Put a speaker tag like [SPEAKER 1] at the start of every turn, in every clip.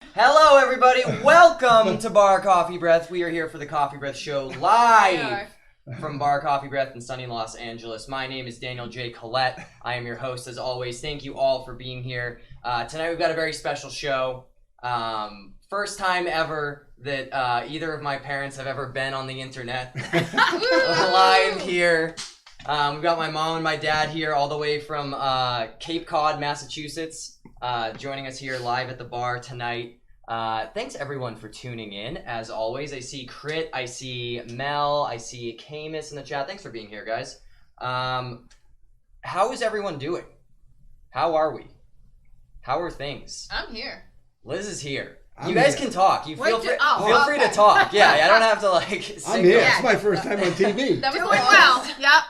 [SPEAKER 1] Hello, everybody. Welcome to Bar Coffeebreath. We are here for the Coffeebreath Show live from Bar Coffeebreath in sunny Los Angeles. My name is Daniel J. Collette. I am your host, as always. Thank you all for being here. Tonight, we've got a very special show. First time ever that either of my parents have ever been on the internet live here. We've got my mom and my dad here all the way from Cape Cod, Massachusetts, joining us here live at the bar tonight. Thanks everyone for tuning in. As always, I see Crit, I see Mel, I see Camus in the chat. Thanks for being here, guys. How is everyone doing? How are we? How are things?
[SPEAKER 2] I'm here.
[SPEAKER 1] Liz is here. You guys can talk. You feel free
[SPEAKER 2] okay.
[SPEAKER 1] to talk. Yeah, I don't have to like.
[SPEAKER 3] I'm here. It's my first time on TV.
[SPEAKER 2] That was
[SPEAKER 4] Doing well. Yep.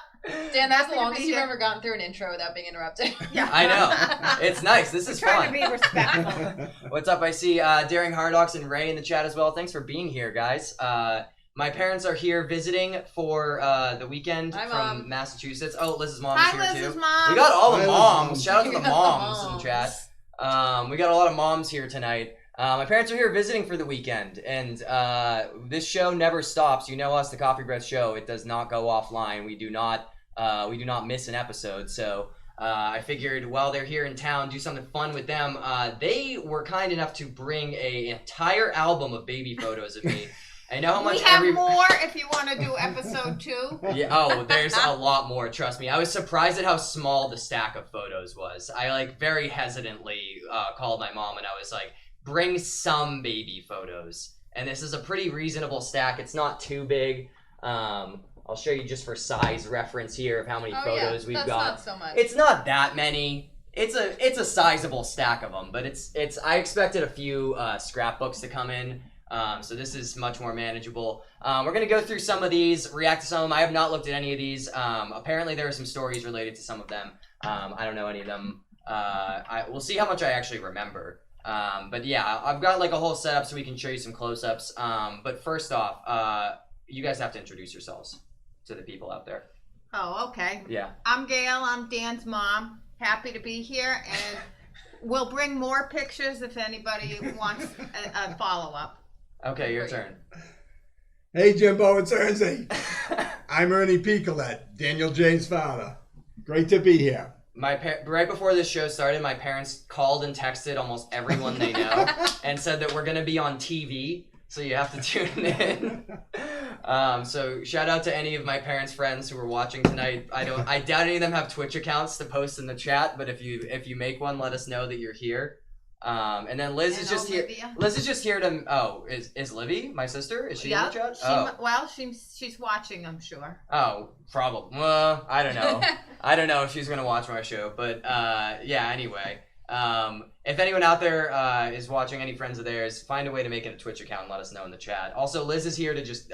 [SPEAKER 2] Dan, that's the
[SPEAKER 4] Happy to
[SPEAKER 2] longest
[SPEAKER 4] be
[SPEAKER 2] you've
[SPEAKER 4] here.
[SPEAKER 2] ever gotten through an intro without being interrupted.
[SPEAKER 4] Yeah.
[SPEAKER 1] I know. It's nice. This is
[SPEAKER 4] Trying
[SPEAKER 1] fun.
[SPEAKER 4] to be respectful.
[SPEAKER 1] What's up? I see Daring Hardox and Ray in the chat as well. Thanks for being here, guys. My parents are here visiting for the weekend
[SPEAKER 2] Hi,
[SPEAKER 1] from
[SPEAKER 2] Mom.
[SPEAKER 1] Massachusetts. Oh, Liz's mom
[SPEAKER 4] Hi,
[SPEAKER 1] is here
[SPEAKER 4] Liz's
[SPEAKER 1] too.
[SPEAKER 4] mom.
[SPEAKER 1] We got all the
[SPEAKER 3] Hi, Liz's
[SPEAKER 1] moms.
[SPEAKER 3] mom.
[SPEAKER 1] Shout out to the
[SPEAKER 2] We got the
[SPEAKER 1] moms in the
[SPEAKER 2] moms.
[SPEAKER 1] chat. We got a lot of moms here tonight. My parents are here visiting for the weekend, and this show never stops. You know us, the Coffeebreath Show. It does not go offline. We do not miss an episode. So I figured while they're here in town, do something fun with them. They were kind enough to bring an entire album of baby photos of me. I know how much
[SPEAKER 4] We have more if you want to do episode 2.
[SPEAKER 1] Yeah. Oh, there's a lot more. Trust me. I was surprised at how small the stack of photos was. I very hesitantly called my mom and I was like, "Bring some baby photos." And this is a pretty reasonable stack. It's not too big. I'll show you just for size reference here of how many photos we've
[SPEAKER 2] that's
[SPEAKER 1] got.
[SPEAKER 2] Not so much.
[SPEAKER 1] It's not that many. It's a sizable stack of them, but it's. I expected a few scrapbooks to come in. So this is much more manageable. We're going to go through some of these, react to some of them. I have not looked at any of these. Apparently there are some stories related to some of them. I don't know any of them. We'll see how much I actually remember. But yeah, I've got a whole setup so we can show you some close-ups. But first off, you guys have to introduce yourselves to the people out there.
[SPEAKER 4] Oh, okay.
[SPEAKER 1] Yeah.
[SPEAKER 4] I'm Gail. I'm Dan's mom. Happy to be here, and we'll bring more pictures if anybody wants a follow-up.
[SPEAKER 1] Okay, your turn.
[SPEAKER 3] Hey, Jimbo, it's Ernsey. I'm Ernie P. Collette, Daniel J's father. Great to be here.
[SPEAKER 1] Right before this show started, my parents called and texted almost everyone they know and said that we're going to be on TV, so you have to tune in. So shout out to any of my parents' friends who are watching tonight. I doubt any of them have Twitch accounts to post in the chat, but if you make one, let us know that you're here. And then Liz is just
[SPEAKER 4] Olivia.
[SPEAKER 1] here. Liz is just here to. Oh, is Livy my sister? Is she in the chat?
[SPEAKER 4] She's watching, I'm sure.
[SPEAKER 1] Oh, probably. Well, I don't know. I don't know if she's gonna watch my show, but yeah. Anyway, if anyone out there is watching, any friends of theirs, find a way to make it a Twitch account and let us know in the chat. Also, Liz is here to just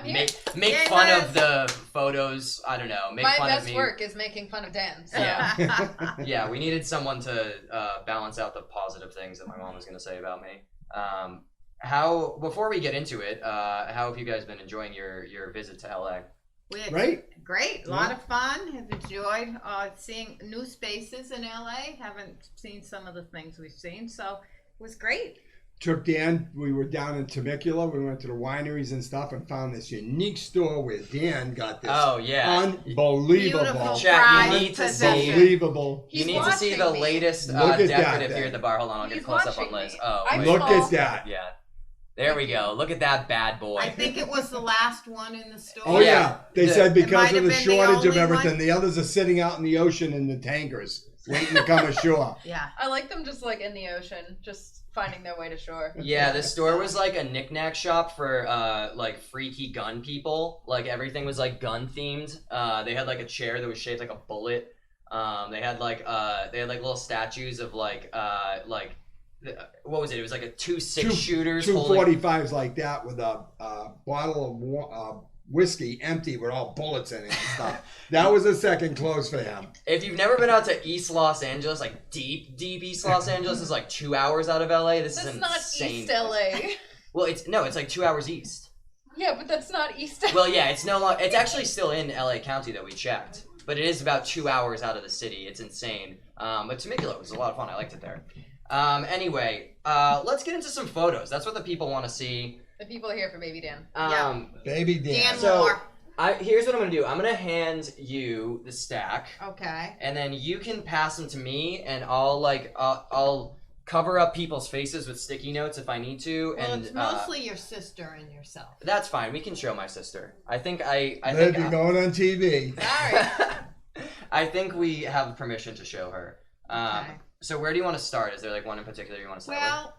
[SPEAKER 1] make
[SPEAKER 4] Yay,
[SPEAKER 1] fun
[SPEAKER 4] Liz.
[SPEAKER 1] of the photos. I don't know. Make
[SPEAKER 2] My
[SPEAKER 1] fun of
[SPEAKER 2] best
[SPEAKER 1] me.
[SPEAKER 2] work is making fun of Dan. So.
[SPEAKER 1] Yeah. Yeah, we needed someone to balance out the positive things that my mom was going to say about me. Before we get into it, how have you guys been enjoying your visit to LA?
[SPEAKER 4] Great. A lot of fun. Have enjoyed seeing new spaces in LA. Haven't seen some of the things we've seen, so it was great.
[SPEAKER 3] Took Dan, we were down in Temecula. We went to the wineries and stuff and found this unique store where Dan got this unbelievable.
[SPEAKER 4] Beautiful
[SPEAKER 1] Chat, you
[SPEAKER 4] prize
[SPEAKER 1] need to
[SPEAKER 4] possession.
[SPEAKER 1] see.
[SPEAKER 3] Unbelievable.
[SPEAKER 1] You
[SPEAKER 2] He's
[SPEAKER 1] need to see the
[SPEAKER 2] watching me.
[SPEAKER 1] latest
[SPEAKER 3] Look at that
[SPEAKER 1] decorative
[SPEAKER 3] thing.
[SPEAKER 1] here at the bar. Hold on, I'll get a
[SPEAKER 2] He's
[SPEAKER 1] close up on
[SPEAKER 2] watching
[SPEAKER 1] Liz.
[SPEAKER 2] me.
[SPEAKER 1] Oh,
[SPEAKER 2] I
[SPEAKER 1] wait.
[SPEAKER 3] Look
[SPEAKER 2] saw-
[SPEAKER 3] at that.
[SPEAKER 1] Yeah. There we go. Look at that bad boy.
[SPEAKER 4] I think it was the last one in the store.
[SPEAKER 3] Oh, yeah. They said
[SPEAKER 4] It
[SPEAKER 3] because
[SPEAKER 4] might
[SPEAKER 3] of
[SPEAKER 4] have
[SPEAKER 3] the
[SPEAKER 4] been the
[SPEAKER 3] shortage of
[SPEAKER 4] only
[SPEAKER 3] everything,
[SPEAKER 4] one.
[SPEAKER 3] the others are sitting out in the ocean in the tankers, waiting to come ashore.
[SPEAKER 4] Yeah.
[SPEAKER 2] I like them just in the ocean, just finding their way to shore.
[SPEAKER 1] Yeah, this store was like a knick-knack shop for freaky gun people. Everything was gun themed. They had a chair that was shaped like a bullet. They had little statues of what was it? It was a two six-shooters
[SPEAKER 3] Two
[SPEAKER 1] holding
[SPEAKER 3] 45s like that with a bottle of whiskey empty with all bullets in it and stuff. That was a second close for him.
[SPEAKER 1] If you've never been out to East Los Angeles, deep East Los Angeles is 2 hours out of LA. This
[SPEAKER 2] That's
[SPEAKER 1] is
[SPEAKER 2] not
[SPEAKER 1] insane.
[SPEAKER 2] East LA.
[SPEAKER 1] Well, it's 2 hours east.
[SPEAKER 2] Yeah, but that's not East LA.
[SPEAKER 1] Well, yeah, it's actually still in LA County that we checked, but it is about 2 hours out of the city. It's insane. But Temecula was a lot of fun. I liked it there. Anyway, let's get into some photos. That's what the people want to see.
[SPEAKER 2] The people are here for Baby Dan.
[SPEAKER 3] Baby Dan.
[SPEAKER 4] Dan
[SPEAKER 1] So,
[SPEAKER 4] Moore.
[SPEAKER 1] Here's what I'm going to do. I'm going to hand you the stack.
[SPEAKER 4] Okay.
[SPEAKER 1] And then you can pass them to me, and I'll cover up people's faces with sticky notes if I need to.
[SPEAKER 4] Well,
[SPEAKER 1] and
[SPEAKER 4] it's mostly your sister and yourself.
[SPEAKER 1] that's fine. We can show my sister. I think I
[SPEAKER 3] Baby
[SPEAKER 1] think
[SPEAKER 3] going on TV.
[SPEAKER 4] Sorry.
[SPEAKER 1] I think we have permission to show her.
[SPEAKER 4] Okay.
[SPEAKER 1] So where do you want to start? Is there like one in particular you want to start with?
[SPEAKER 4] Well,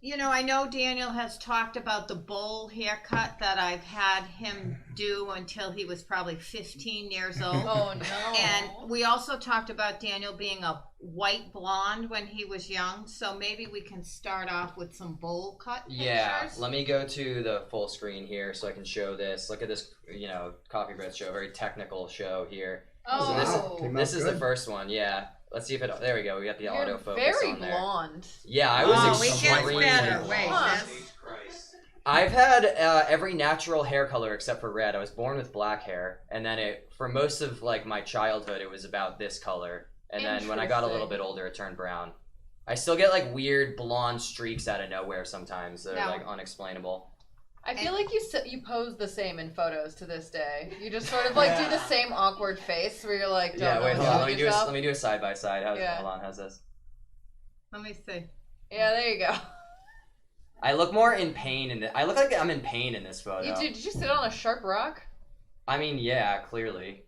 [SPEAKER 4] you know, I know Daniel has talked about the bowl haircut that I've had him do until he was probably 15 years old.
[SPEAKER 2] Oh no.
[SPEAKER 4] And we also talked about Daniel being a white blonde when he was young, so maybe we can start off with some bowl cut pictures.
[SPEAKER 1] Yeah, let me go to the full screen here so I can show this. Look at this, Coffeebreath show, very technical show here.
[SPEAKER 2] Oh,
[SPEAKER 3] Came out
[SPEAKER 1] This is the
[SPEAKER 3] good.
[SPEAKER 1] first one, yeah. Let's see if it. There we go. We got the
[SPEAKER 2] you're
[SPEAKER 1] autofocus
[SPEAKER 2] very
[SPEAKER 1] on there.
[SPEAKER 2] blonde.
[SPEAKER 1] Yeah, I was
[SPEAKER 4] Oh, it
[SPEAKER 1] extremely
[SPEAKER 4] gets better.
[SPEAKER 1] blonde.
[SPEAKER 4] Wait,
[SPEAKER 2] Huh.
[SPEAKER 4] that's...
[SPEAKER 1] I've had every natural hair color except for red. I was born with black hair, and then for most of like my childhood, it was about this color. And then when I got a little bit older, it turned brown. I still get like weird blonde streaks out of nowhere sometimes that are like unexplainable.
[SPEAKER 2] I feel like you pose the same in photos to this day. You just sort of like do the same awkward face where you're like, don't
[SPEAKER 1] Yeah,
[SPEAKER 2] know
[SPEAKER 1] wait,
[SPEAKER 2] what
[SPEAKER 1] hold on.
[SPEAKER 2] to do with yourself.
[SPEAKER 1] Let me do a side by side.
[SPEAKER 2] Yeah.
[SPEAKER 1] Hold on, how's this?
[SPEAKER 4] Let me see.
[SPEAKER 2] Yeah, there you go.
[SPEAKER 1] I look more in pain in I look like I'm in pain in this photo.
[SPEAKER 2] Did you sit on a sharp rock?
[SPEAKER 1] I mean, yeah, clearly.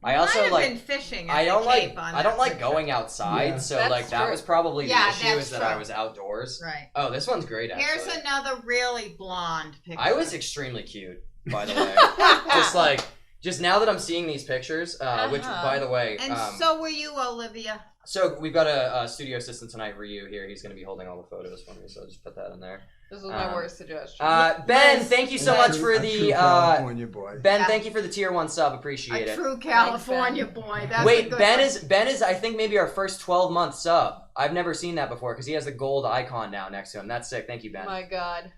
[SPEAKER 1] I
[SPEAKER 4] Might
[SPEAKER 1] also
[SPEAKER 4] have
[SPEAKER 1] like.
[SPEAKER 4] been fishing.
[SPEAKER 1] I
[SPEAKER 4] at
[SPEAKER 1] don't
[SPEAKER 4] the
[SPEAKER 1] like.
[SPEAKER 4] Cape on
[SPEAKER 1] I don't
[SPEAKER 4] that
[SPEAKER 1] like
[SPEAKER 4] picture.
[SPEAKER 1] going outside,
[SPEAKER 3] Yeah.
[SPEAKER 1] so
[SPEAKER 2] That's
[SPEAKER 1] like that
[SPEAKER 2] true.
[SPEAKER 1] was probably the
[SPEAKER 4] Yeah,
[SPEAKER 1] issue
[SPEAKER 4] that's
[SPEAKER 1] is that I
[SPEAKER 4] true.
[SPEAKER 1] was outdoors.
[SPEAKER 4] Right.
[SPEAKER 1] Oh, this one's great. Actually,
[SPEAKER 4] Here's another really blonde picture.
[SPEAKER 1] I was extremely cute, by the way. Just now that I'm seeing these pictures, which by the way,
[SPEAKER 4] And so were you, Olivia.
[SPEAKER 1] so we've got a studio assistant tonight, Ryu here. He's going to be holding all the photos for me, so I'll just put that in there.
[SPEAKER 2] This was my worst suggestion.
[SPEAKER 1] Ben, thank you so much for
[SPEAKER 3] A
[SPEAKER 1] the
[SPEAKER 3] true California boy.
[SPEAKER 1] Ben.
[SPEAKER 4] Yeah.
[SPEAKER 1] Thank you for the tier 1 sub. Appreciate
[SPEAKER 4] A
[SPEAKER 1] it.
[SPEAKER 4] true California boy. That's a
[SPEAKER 1] Wait,
[SPEAKER 4] good
[SPEAKER 1] Ben
[SPEAKER 4] one.
[SPEAKER 1] is I think maybe our first 12-month sub. I've never seen that before because he has the gold icon now next to him. That's sick. Thank you, Ben.
[SPEAKER 2] My God.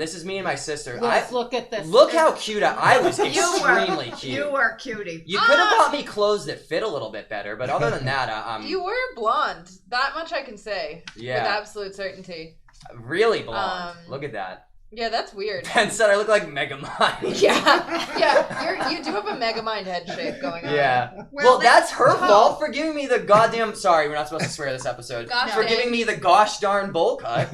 [SPEAKER 1] This is me and my sister.
[SPEAKER 4] Let's look at this.
[SPEAKER 1] Look how cute I was.
[SPEAKER 4] You
[SPEAKER 1] Extremely
[SPEAKER 4] were,
[SPEAKER 1] cute.
[SPEAKER 4] You were cutie.
[SPEAKER 1] You could have bought me clothes that fit a little bit better, but other than that,
[SPEAKER 2] You were blonde. That much I can say.
[SPEAKER 1] Yeah.
[SPEAKER 2] With absolute certainty.
[SPEAKER 1] really blonde. Look at that.
[SPEAKER 2] Yeah, that's weird.
[SPEAKER 1] Ben said I look like Megamind.
[SPEAKER 2] Yeah, you do have a Megamind head shape going on.
[SPEAKER 1] Yeah.
[SPEAKER 4] Well,
[SPEAKER 1] Well, that's her
[SPEAKER 4] oh.
[SPEAKER 1] fault for giving me the goddamn. Sorry, we're not supposed to swear this episode.
[SPEAKER 2] Gosh
[SPEAKER 1] For
[SPEAKER 2] dang.
[SPEAKER 1] giving me the gosh darn bowl cut.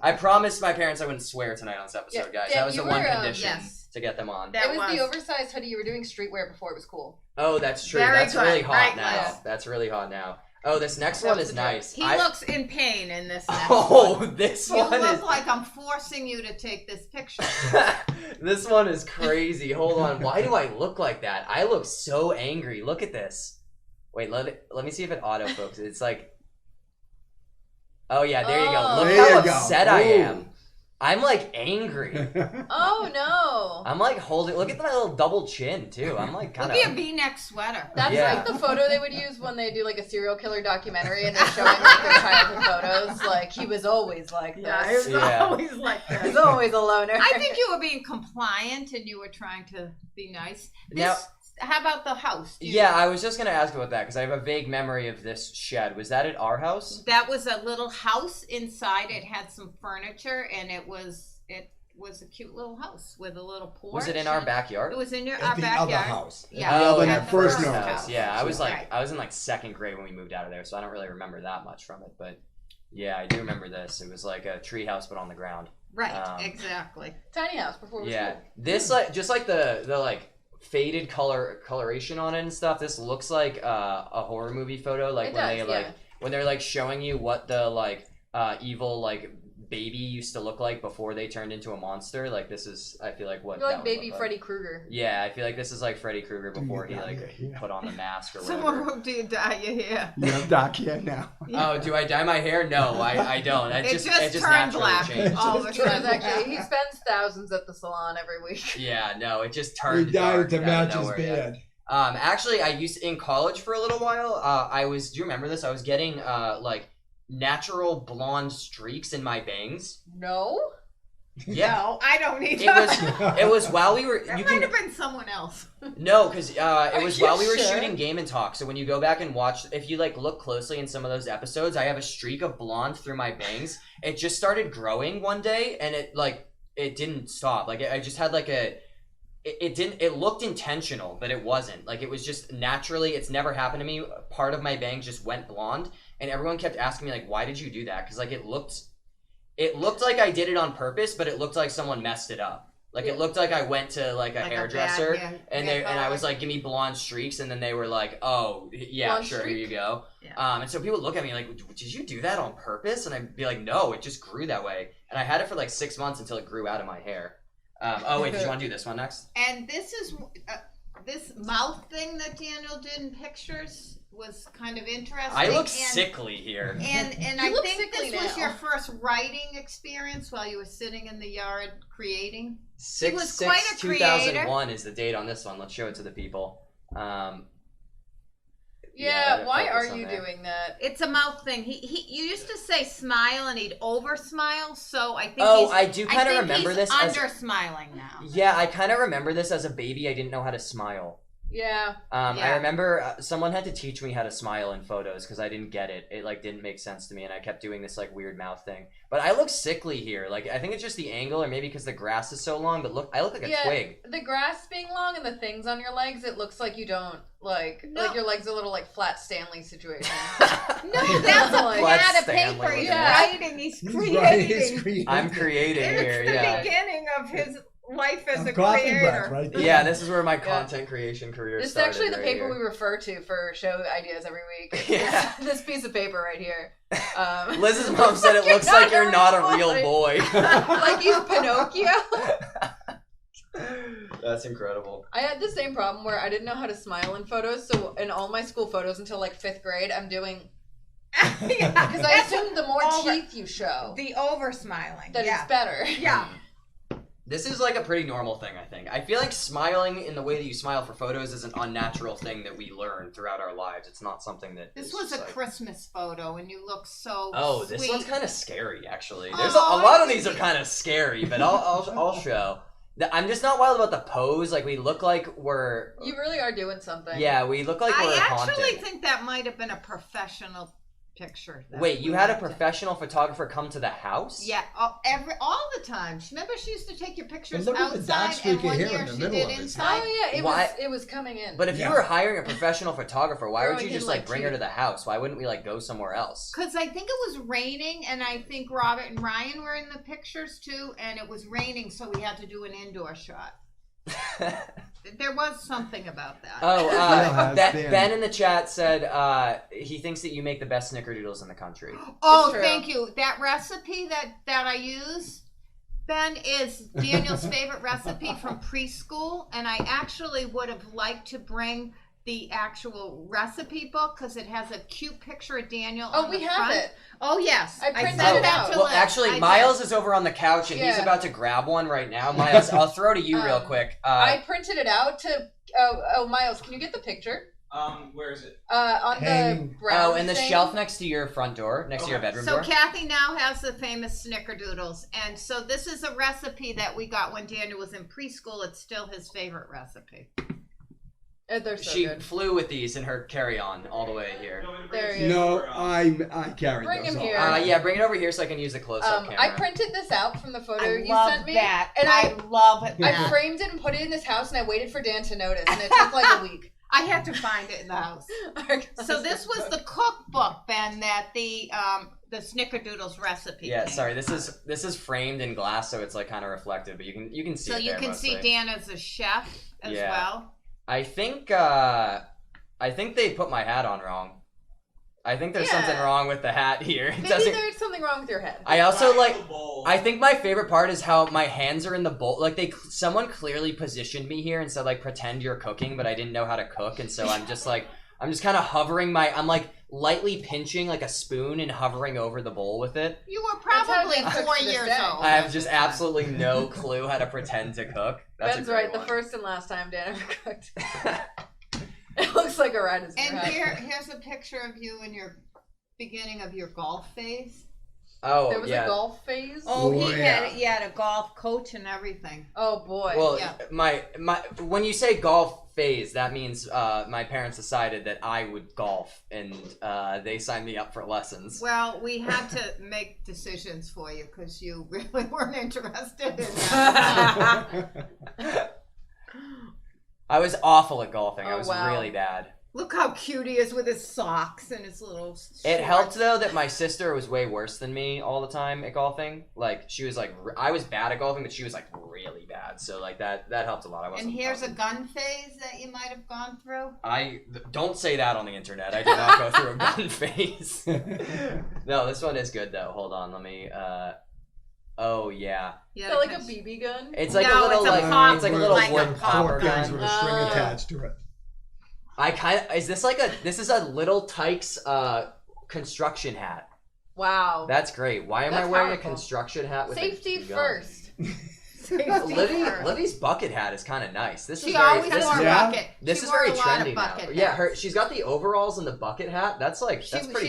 [SPEAKER 1] I promised my parents I wouldn't swear tonight on this episode,
[SPEAKER 2] Yeah,
[SPEAKER 1] guys.
[SPEAKER 2] Dan,
[SPEAKER 1] that was
[SPEAKER 2] you
[SPEAKER 1] the one
[SPEAKER 2] were,
[SPEAKER 1] condition
[SPEAKER 4] yes.
[SPEAKER 1] to get them on.
[SPEAKER 4] That
[SPEAKER 2] It was the oversized hoodie you were doing streetwear before it was cool.
[SPEAKER 1] Oh, that's true.
[SPEAKER 4] Very
[SPEAKER 1] That's
[SPEAKER 4] good.
[SPEAKER 1] really hot
[SPEAKER 4] Right,
[SPEAKER 1] now.
[SPEAKER 2] yes.
[SPEAKER 1] That's really hot now. Oh, this next
[SPEAKER 2] That
[SPEAKER 1] one
[SPEAKER 2] was
[SPEAKER 1] is
[SPEAKER 2] the joke.
[SPEAKER 1] nice.
[SPEAKER 4] He looks in pain in this next one.
[SPEAKER 1] Oh, this
[SPEAKER 4] You
[SPEAKER 1] one
[SPEAKER 4] look
[SPEAKER 1] is.
[SPEAKER 4] like I'm forcing you to take this picture.
[SPEAKER 1] This one is crazy. Hold on. Why do I look like that? I look so angry. Look at this. Wait, let me see if it autofocuses. It's like. Oh yeah, there you go.
[SPEAKER 2] Oh.
[SPEAKER 1] Look
[SPEAKER 3] There
[SPEAKER 1] how
[SPEAKER 3] you go.
[SPEAKER 1] upset I
[SPEAKER 3] Ooh.
[SPEAKER 1] am. I'm like angry.
[SPEAKER 2] Oh no.
[SPEAKER 1] I'm like holding. Look at my little double chin too. I'm like kind
[SPEAKER 4] Look at a
[SPEAKER 1] of.
[SPEAKER 4] V-neck sweater.
[SPEAKER 2] That's
[SPEAKER 1] Yeah.
[SPEAKER 2] like the photo they would use when they do like a serial killer documentary and they're showing like their childhood photos. Like he was always like this.
[SPEAKER 4] Yeah, it's
[SPEAKER 1] Yeah.
[SPEAKER 4] always like
[SPEAKER 2] He's
[SPEAKER 4] this.
[SPEAKER 2] always a loner.
[SPEAKER 4] I think you were being compliant and you were trying to be nice.
[SPEAKER 1] Now-
[SPEAKER 4] How about the house?
[SPEAKER 1] Yeah, I was just gonna ask about that because I have a vague memory of this shed. Was that at our house?
[SPEAKER 4] That was a little house inside. It had some furniture and it was a cute little house with a little porch.
[SPEAKER 1] Was it in our
[SPEAKER 4] and-
[SPEAKER 1] backyard?
[SPEAKER 4] It was in our
[SPEAKER 3] At the
[SPEAKER 4] backyard.
[SPEAKER 3] other house.
[SPEAKER 4] Yeah.
[SPEAKER 3] The other
[SPEAKER 4] at
[SPEAKER 3] than
[SPEAKER 4] the
[SPEAKER 3] first
[SPEAKER 4] first
[SPEAKER 3] house.
[SPEAKER 4] house.
[SPEAKER 1] Yeah, I was like,
[SPEAKER 4] Right.
[SPEAKER 1] I was in like second grade when we moved out of there, so I don't really remember that much from it. But yeah, I do remember this. It was like a tree house, but on the ground.
[SPEAKER 4] Right, exactly.
[SPEAKER 2] Tiny house before it was
[SPEAKER 1] Yeah,
[SPEAKER 2] cool.
[SPEAKER 1] this like just like the like faded coloration on it and stuff. This looks like a horror movie photo, like
[SPEAKER 2] It
[SPEAKER 1] when
[SPEAKER 2] does,
[SPEAKER 1] they like
[SPEAKER 2] yeah.
[SPEAKER 1] when they're like showing you what the like evil like baby used to look like before they turned into a monster. Like this is, I feel like what
[SPEAKER 2] You're
[SPEAKER 1] that
[SPEAKER 2] like
[SPEAKER 1] would
[SPEAKER 2] baby
[SPEAKER 1] look
[SPEAKER 2] Freddy Krueger.
[SPEAKER 1] Yeah, I feel like this is like Freddy Krueger before he like
[SPEAKER 3] Yeah.
[SPEAKER 1] put on the mask or whatever.
[SPEAKER 4] Someone wrote, do you dye your hair?
[SPEAKER 3] You have Doc here now.
[SPEAKER 1] Oh, do I dye my hair? No, I don't. It just
[SPEAKER 4] turned
[SPEAKER 1] naturally
[SPEAKER 4] black.
[SPEAKER 1] changed.
[SPEAKER 4] Oh,
[SPEAKER 3] Just
[SPEAKER 4] it
[SPEAKER 2] He
[SPEAKER 3] turned
[SPEAKER 2] does actually. He spends thousands at the salon every week.
[SPEAKER 1] Yeah, no, it just
[SPEAKER 3] We
[SPEAKER 1] turned
[SPEAKER 3] dyed
[SPEAKER 1] dark
[SPEAKER 3] it to
[SPEAKER 1] out of
[SPEAKER 3] match his
[SPEAKER 1] nowhere, yeah.
[SPEAKER 3] beard.
[SPEAKER 1] Actually, I used in college for a little while. I was. Do you remember this? I was getting like natural blonde streaks in my bangs.
[SPEAKER 2] No.
[SPEAKER 1] Yeah.
[SPEAKER 4] No, I don't need
[SPEAKER 1] It was while we were.
[SPEAKER 4] That might have been someone else.
[SPEAKER 1] No, because it was while we were
[SPEAKER 2] sure?
[SPEAKER 1] shooting Game and Talk. So when you go back and watch, if you like look closely in some of those episodes, I have a streak of blonde through my bangs. It just started growing one day, and it didn't stop. Like I just had like a. It looked intentional, but it wasn't. Like, it was just naturally, it's never happened to me. Part of my bangs just went blonde, and everyone kept asking me, like, why did you do that? Because, like, it looked like I did it on purpose, but it looked like someone messed it up. Like, it looked like I went to, like, a hairdresser, and I was like, give me blonde streaks, and then they were like, oh, yeah, blonde sure, streak? Here you go. Yeah. And so people look at me like, did you do that on purpose? And I'd be like, no, it just grew that way. And I had it for, like, 6 months until it grew out of my hair. Oh wait, did you want to do this one next?
[SPEAKER 4] And this is this mouth thing that Daniel did in pictures was kind of interesting.
[SPEAKER 1] I look sickly here.
[SPEAKER 4] And I think this was your first writing experience while you were sitting in the yard creating.
[SPEAKER 1] 6/6/2001 is the date on this one. Let's show it to the people.
[SPEAKER 2] Yeah, why are you doing that?
[SPEAKER 4] It's a mouth thing. You used to say smile and he'd over smile, so I think
[SPEAKER 1] I do kind of remember this
[SPEAKER 4] under smiling now.
[SPEAKER 1] Yeah, I kind of remember this as a baby. I didn't know how to smile.
[SPEAKER 2] Yeah.
[SPEAKER 1] I remember someone had to teach me how to smile in photos because I didn't get it. It like didn't make sense to me, and I kept doing this like weird mouth thing. But I look sickly here. Like I think it's just the angle, or maybe because the grass is so long. But look, I look like a twig.
[SPEAKER 2] The grass being long and the things on your legs, it looks like you don't like your legs are a little like Flat Stanley situation.
[SPEAKER 4] No, that's a pad of paper. He's writing. He's creating.
[SPEAKER 1] I'm creating here.
[SPEAKER 4] It's the beginning of his life as a creator.
[SPEAKER 3] Right there.
[SPEAKER 1] Yeah, this is where my content creation career started.
[SPEAKER 2] This is actually the paper we refer to for show ideas every week. Yeah. This piece of paper right here.
[SPEAKER 1] Liz's mom said it looks like you're not a real boy.
[SPEAKER 2] Like he's Pinocchio.
[SPEAKER 1] That's incredible.
[SPEAKER 2] I had the same problem where I didn't know how to smile in photos, so in all my school photos until like 5th grade, I'm doing... Because I assumed the more teeth you show...
[SPEAKER 4] The over-smiling.
[SPEAKER 2] That it's better.
[SPEAKER 4] Yeah.
[SPEAKER 1] This is like a pretty normal thing, I think. I feel like smiling in the way that you smile for photos is an unnatural thing that we learn throughout our lives. It's not something that...
[SPEAKER 4] This was a Christmas photo, and you look so
[SPEAKER 1] sweet. This one's kind of scary, actually.
[SPEAKER 4] Oh,
[SPEAKER 1] There's a lot of these are kind of scary, but I'll show. I'm just not wild about the pose. Like, we look like we're...
[SPEAKER 2] You really are doing something.
[SPEAKER 1] Yeah, we look like we're haunted.
[SPEAKER 4] I actually think that might have been a professional picture.
[SPEAKER 1] Wait, you had a professional photographer come to the house?
[SPEAKER 4] Yeah, all the time. Remember, she used to take your pictures outside,
[SPEAKER 3] and
[SPEAKER 4] one year she did inside.
[SPEAKER 2] Oh yeah, it was coming in.
[SPEAKER 1] But if you were hiring a professional photographer, why would you just like bring her to the house? Why wouldn't we like go somewhere else?
[SPEAKER 4] Because I think it was raining, and I think Robert and Ryan were in the pictures too, and it was raining, so we had to do an indoor shot. There was something about that.
[SPEAKER 1] Oh, Ben in the chat said he thinks that you make the best snickerdoodles in the country.
[SPEAKER 4] Oh, thank you. That recipe that I use, Ben, is Daniel's favorite recipe from preschool, and I actually would have liked to bring the actual recipe book because it has a cute picture of Daniel.
[SPEAKER 2] Oh, we have it.
[SPEAKER 4] Oh, yes.
[SPEAKER 2] I printed it out.
[SPEAKER 1] Well, actually, Myles is over on the couch, and he's about to grab one right now. Myles, I'll throw to you real quick.
[SPEAKER 2] I printed it out to... Myles, can you get the picture?
[SPEAKER 5] Where is it?
[SPEAKER 2] On the brown
[SPEAKER 1] in the shelf next to your front door, next to your bedroom door.
[SPEAKER 4] So Kathy now has the famous snickerdoodles, and so this is a recipe that we got when Daniel was in preschool. It's still his favorite recipe.
[SPEAKER 2] They're so
[SPEAKER 1] she
[SPEAKER 2] good.
[SPEAKER 1] flew with these in her carry-on all the way here.
[SPEAKER 2] There he is.
[SPEAKER 3] No, I carried
[SPEAKER 2] Bring
[SPEAKER 3] those
[SPEAKER 2] him here.
[SPEAKER 1] Yeah, bring it over here so I can use the close-up camera.
[SPEAKER 2] I printed this out from the photo you sent me.
[SPEAKER 4] That.
[SPEAKER 2] And
[SPEAKER 4] I love it.
[SPEAKER 2] I framed it and put it in this house, and I waited for Dan to notice, and it took like a week.
[SPEAKER 4] I had to find it in the house. So this was the cookbook, Ben, that the Snickerdoodles recipe.
[SPEAKER 1] Yeah, sorry. This is framed in glass, so it's like kind of reflective, but you can see.
[SPEAKER 4] So
[SPEAKER 1] it
[SPEAKER 4] you
[SPEAKER 1] there
[SPEAKER 4] can
[SPEAKER 1] mostly.
[SPEAKER 4] see Dan as a chef as well.
[SPEAKER 1] I think they put my hat on wrong. I think there's something wrong with the hat here.
[SPEAKER 2] Maybe there's something wrong with your head.
[SPEAKER 1] I also I think my favorite part is how my hands are in the bowl. Like someone clearly positioned me here and said like pretend you're cooking, but I didn't know how to cook, and so I'm just kind of hovering I'm like lightly pinching like a spoon and hovering over the bowl with it.
[SPEAKER 4] You were probably 4 years old.
[SPEAKER 1] I have just absolutely no clue how to pretend to cook. That's
[SPEAKER 2] Ben's right. The first and last time Dan ever cooked. It looks like a rat is.
[SPEAKER 4] And here's a picture of you in your beginning of your golf phase.
[SPEAKER 1] Oh,
[SPEAKER 2] There was a golf phase.
[SPEAKER 4] Oh, he
[SPEAKER 3] yeah.
[SPEAKER 4] had a golf coach and everything.
[SPEAKER 2] Oh boy.
[SPEAKER 1] Well,
[SPEAKER 4] Yeah.
[SPEAKER 1] my when you say golf phase, that means my parents decided that I would golf, and they signed me up for lessons.
[SPEAKER 4] Well, we had to make decisions for you because you really weren't interested in that.
[SPEAKER 1] I was awful at golfing. I
[SPEAKER 2] Oh,
[SPEAKER 1] was
[SPEAKER 2] wow.
[SPEAKER 1] really bad.
[SPEAKER 4] Look how cute he is with his socks and his little shorts.
[SPEAKER 1] It helped though that my sister was way worse than me all the time at golfing. Like she was like I was bad at golfing, but she was like really bad. So like that helped a lot. I wasn't.
[SPEAKER 4] And here's a gun phase that you might have gone through.
[SPEAKER 1] Don't say that on the internet. I did not go through a gun phase. No, this one is good though. Hold on, let me. Oh yeah.
[SPEAKER 2] Is that like a BB gun?
[SPEAKER 1] It's like
[SPEAKER 4] No,
[SPEAKER 1] a little
[SPEAKER 4] it's a
[SPEAKER 1] like
[SPEAKER 4] pop-
[SPEAKER 1] it's like a little
[SPEAKER 4] like a
[SPEAKER 1] wood
[SPEAKER 4] pop
[SPEAKER 1] popper
[SPEAKER 3] guns
[SPEAKER 1] gun.
[SPEAKER 3] with a string
[SPEAKER 2] Oh.
[SPEAKER 3] attached to it.
[SPEAKER 1] This is a little Tykes construction hat.
[SPEAKER 2] Wow.
[SPEAKER 1] That's great. Why am I
[SPEAKER 2] That's
[SPEAKER 1] wearing
[SPEAKER 2] powerful.
[SPEAKER 1] a construction hat with
[SPEAKER 2] Safety
[SPEAKER 1] a gun?
[SPEAKER 2] first.
[SPEAKER 1] Livy's bucket hat is kind of nice. This
[SPEAKER 4] She
[SPEAKER 1] is very
[SPEAKER 4] always
[SPEAKER 1] this
[SPEAKER 4] wore
[SPEAKER 1] is,
[SPEAKER 4] a
[SPEAKER 3] yeah.
[SPEAKER 4] bucket.
[SPEAKER 1] this
[SPEAKER 4] She
[SPEAKER 1] is
[SPEAKER 4] wore
[SPEAKER 1] very
[SPEAKER 4] a lot of
[SPEAKER 1] trendy now.
[SPEAKER 4] bucket
[SPEAKER 1] Yeah,
[SPEAKER 4] hats.
[SPEAKER 1] she's got the overalls and the bucket hat. That's pretty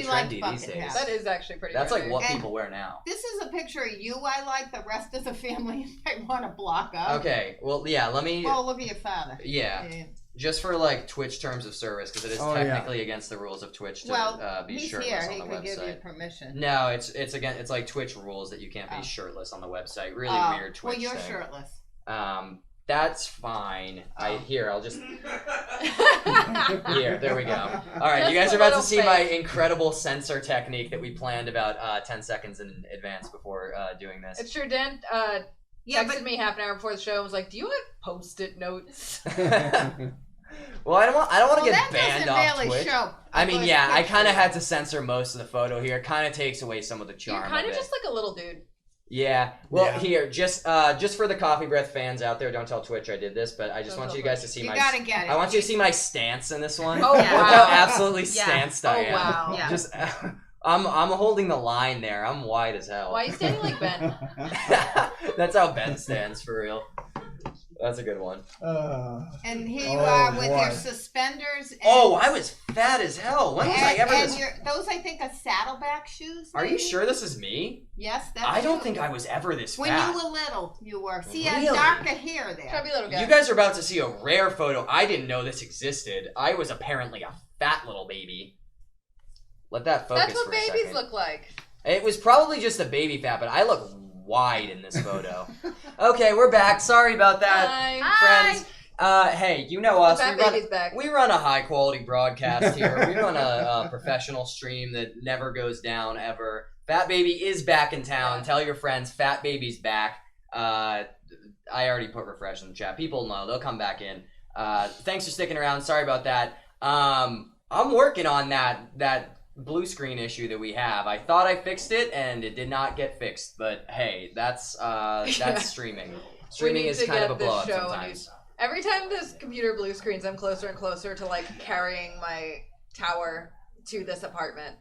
[SPEAKER 4] she liked
[SPEAKER 1] trendy
[SPEAKER 4] bucket
[SPEAKER 1] these days.
[SPEAKER 4] hats.
[SPEAKER 2] That is actually pretty.
[SPEAKER 1] That's like
[SPEAKER 2] trendy.
[SPEAKER 1] what
[SPEAKER 4] And-
[SPEAKER 1] people wear now.
[SPEAKER 4] This is a picture of you I like. The rest of the family I want to block up.
[SPEAKER 1] Okay, well yeah, let me
[SPEAKER 4] Well, look at your father.
[SPEAKER 1] yeah. Just for like Twitch terms of service, because it is
[SPEAKER 3] Oh, yeah.
[SPEAKER 1] technically against the rules of Twitch to
[SPEAKER 4] Well,
[SPEAKER 1] be
[SPEAKER 4] he's
[SPEAKER 1] shirtless
[SPEAKER 4] here.
[SPEAKER 1] on
[SPEAKER 4] He
[SPEAKER 1] the
[SPEAKER 4] could give you
[SPEAKER 1] website.
[SPEAKER 4] permission.
[SPEAKER 1] No, it's like Twitch rules that you can't be
[SPEAKER 4] Oh.
[SPEAKER 1] shirtless on the website. Really
[SPEAKER 4] Oh,
[SPEAKER 1] weird Twitch
[SPEAKER 4] well, you're
[SPEAKER 1] thing.
[SPEAKER 4] shirtless.
[SPEAKER 1] That's fine.
[SPEAKER 4] Oh.
[SPEAKER 1] I'll just here. There we go. All right,
[SPEAKER 2] Just
[SPEAKER 1] you guys
[SPEAKER 2] a
[SPEAKER 1] are about to
[SPEAKER 2] little
[SPEAKER 1] see my
[SPEAKER 2] fake.
[SPEAKER 1] incredible censor technique that we planned about 10 seconds in advance before doing this.
[SPEAKER 2] It's true. Dan
[SPEAKER 4] Yeah,
[SPEAKER 2] texted
[SPEAKER 4] but
[SPEAKER 2] me half an hour before the show and was like, "Do you have Post-it notes?"
[SPEAKER 1] Well, I don't want to
[SPEAKER 4] well,
[SPEAKER 1] get
[SPEAKER 4] that
[SPEAKER 1] banned
[SPEAKER 4] doesn't
[SPEAKER 1] off
[SPEAKER 4] really
[SPEAKER 1] Twitch.
[SPEAKER 4] show.
[SPEAKER 1] I mean,
[SPEAKER 4] But
[SPEAKER 1] yeah, I kind of
[SPEAKER 4] pictures.
[SPEAKER 1] had to censor most of the photo here. It kind of takes away some of the charm.
[SPEAKER 2] You're kind
[SPEAKER 1] of
[SPEAKER 2] of
[SPEAKER 1] it.
[SPEAKER 2] just like a little dude.
[SPEAKER 1] Yeah. Well,
[SPEAKER 3] Yeah.
[SPEAKER 1] here, just for the Coffee Breath fans out there, don't tell Twitch I did this, but I just
[SPEAKER 2] Don't
[SPEAKER 1] want
[SPEAKER 2] tell
[SPEAKER 1] you guys to see
[SPEAKER 4] You
[SPEAKER 1] my.
[SPEAKER 4] gotta get it.
[SPEAKER 1] I want you to see my stance in this one.
[SPEAKER 2] Oh,
[SPEAKER 1] Look
[SPEAKER 2] wow.
[SPEAKER 1] how absolutely
[SPEAKER 4] Yeah.
[SPEAKER 1] stanced I
[SPEAKER 2] Oh
[SPEAKER 1] am.
[SPEAKER 2] wow.
[SPEAKER 4] Yeah.
[SPEAKER 1] Just, I'm holding the line there. I'm wide as hell.
[SPEAKER 2] Why are you standing like Ben?
[SPEAKER 1] That's how Ben stands for real. That's a good one.
[SPEAKER 4] And here you
[SPEAKER 3] Oh,
[SPEAKER 4] are with
[SPEAKER 3] boy.
[SPEAKER 4] your suspenders. And,
[SPEAKER 1] Oh, I was fat as hell. When was I
[SPEAKER 4] and,
[SPEAKER 1] ever
[SPEAKER 4] and
[SPEAKER 1] this?
[SPEAKER 4] those I think are saddleback shoes.
[SPEAKER 1] Are you
[SPEAKER 4] maybe?
[SPEAKER 1] sure this is me?
[SPEAKER 4] Yes, that's
[SPEAKER 1] I don't
[SPEAKER 4] you.
[SPEAKER 1] think I was ever this
[SPEAKER 4] When
[SPEAKER 1] fat.
[SPEAKER 4] you were little, you were. See, you had
[SPEAKER 1] Really?
[SPEAKER 4] darker hair there.
[SPEAKER 2] Chubby little guy.
[SPEAKER 1] You guys are about to see a rare photo. I didn't know this existed. I was apparently a fat little baby. Let that focus
[SPEAKER 2] That's what
[SPEAKER 1] for a
[SPEAKER 2] babies
[SPEAKER 1] second.
[SPEAKER 2] look like.
[SPEAKER 1] It was probably just a baby fat, but I look wide in this photo. Okay, we're back. Sorry about that,
[SPEAKER 2] Hi.
[SPEAKER 1] friends. Hey, you know us.
[SPEAKER 2] Fat
[SPEAKER 1] We run,
[SPEAKER 2] baby's back.
[SPEAKER 1] we run a high quality broadcast here. We run a professional stream that never goes down ever. Fat Baby is back in town. Tell your friends, Fat Baby's back. I already put refresh in the chat. People know. They'll come back in. Thanks for sticking around. Sorry about that. I'm working on that blue screen issue that we have. I thought I fixed it, and it did not get fixed. But hey, that's streaming. Streaming
[SPEAKER 2] need
[SPEAKER 1] is
[SPEAKER 2] to
[SPEAKER 1] kind of a
[SPEAKER 2] get this
[SPEAKER 1] blow up
[SPEAKER 2] show a
[SPEAKER 1] sometimes.
[SPEAKER 2] Every time this computer blue screens, I'm closer and closer to like carrying my tower to this apartment.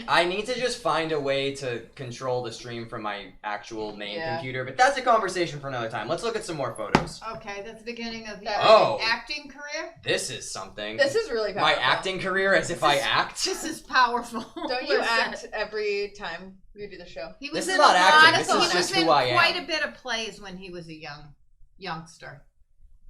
[SPEAKER 1] I need to just find a way to control the stream from my actual main
[SPEAKER 2] Yeah.
[SPEAKER 1] computer, but that's a conversation for another time. Let's look at some more photos.
[SPEAKER 4] Okay, that's the beginning of your
[SPEAKER 1] Oh.
[SPEAKER 4] acting career.
[SPEAKER 1] This is something.
[SPEAKER 2] This is really
[SPEAKER 1] My
[SPEAKER 2] powerful.
[SPEAKER 1] acting career as if I act?
[SPEAKER 4] This is powerful.
[SPEAKER 2] Don't you
[SPEAKER 4] Listen.
[SPEAKER 2] act every time you do the show?
[SPEAKER 4] He was
[SPEAKER 1] This is
[SPEAKER 4] in
[SPEAKER 1] not
[SPEAKER 4] a
[SPEAKER 1] acting,
[SPEAKER 4] lot
[SPEAKER 1] this
[SPEAKER 4] of,
[SPEAKER 1] is
[SPEAKER 4] he
[SPEAKER 1] just
[SPEAKER 4] was in
[SPEAKER 1] who I am.
[SPEAKER 4] quite a bit of plays when he was a youngster.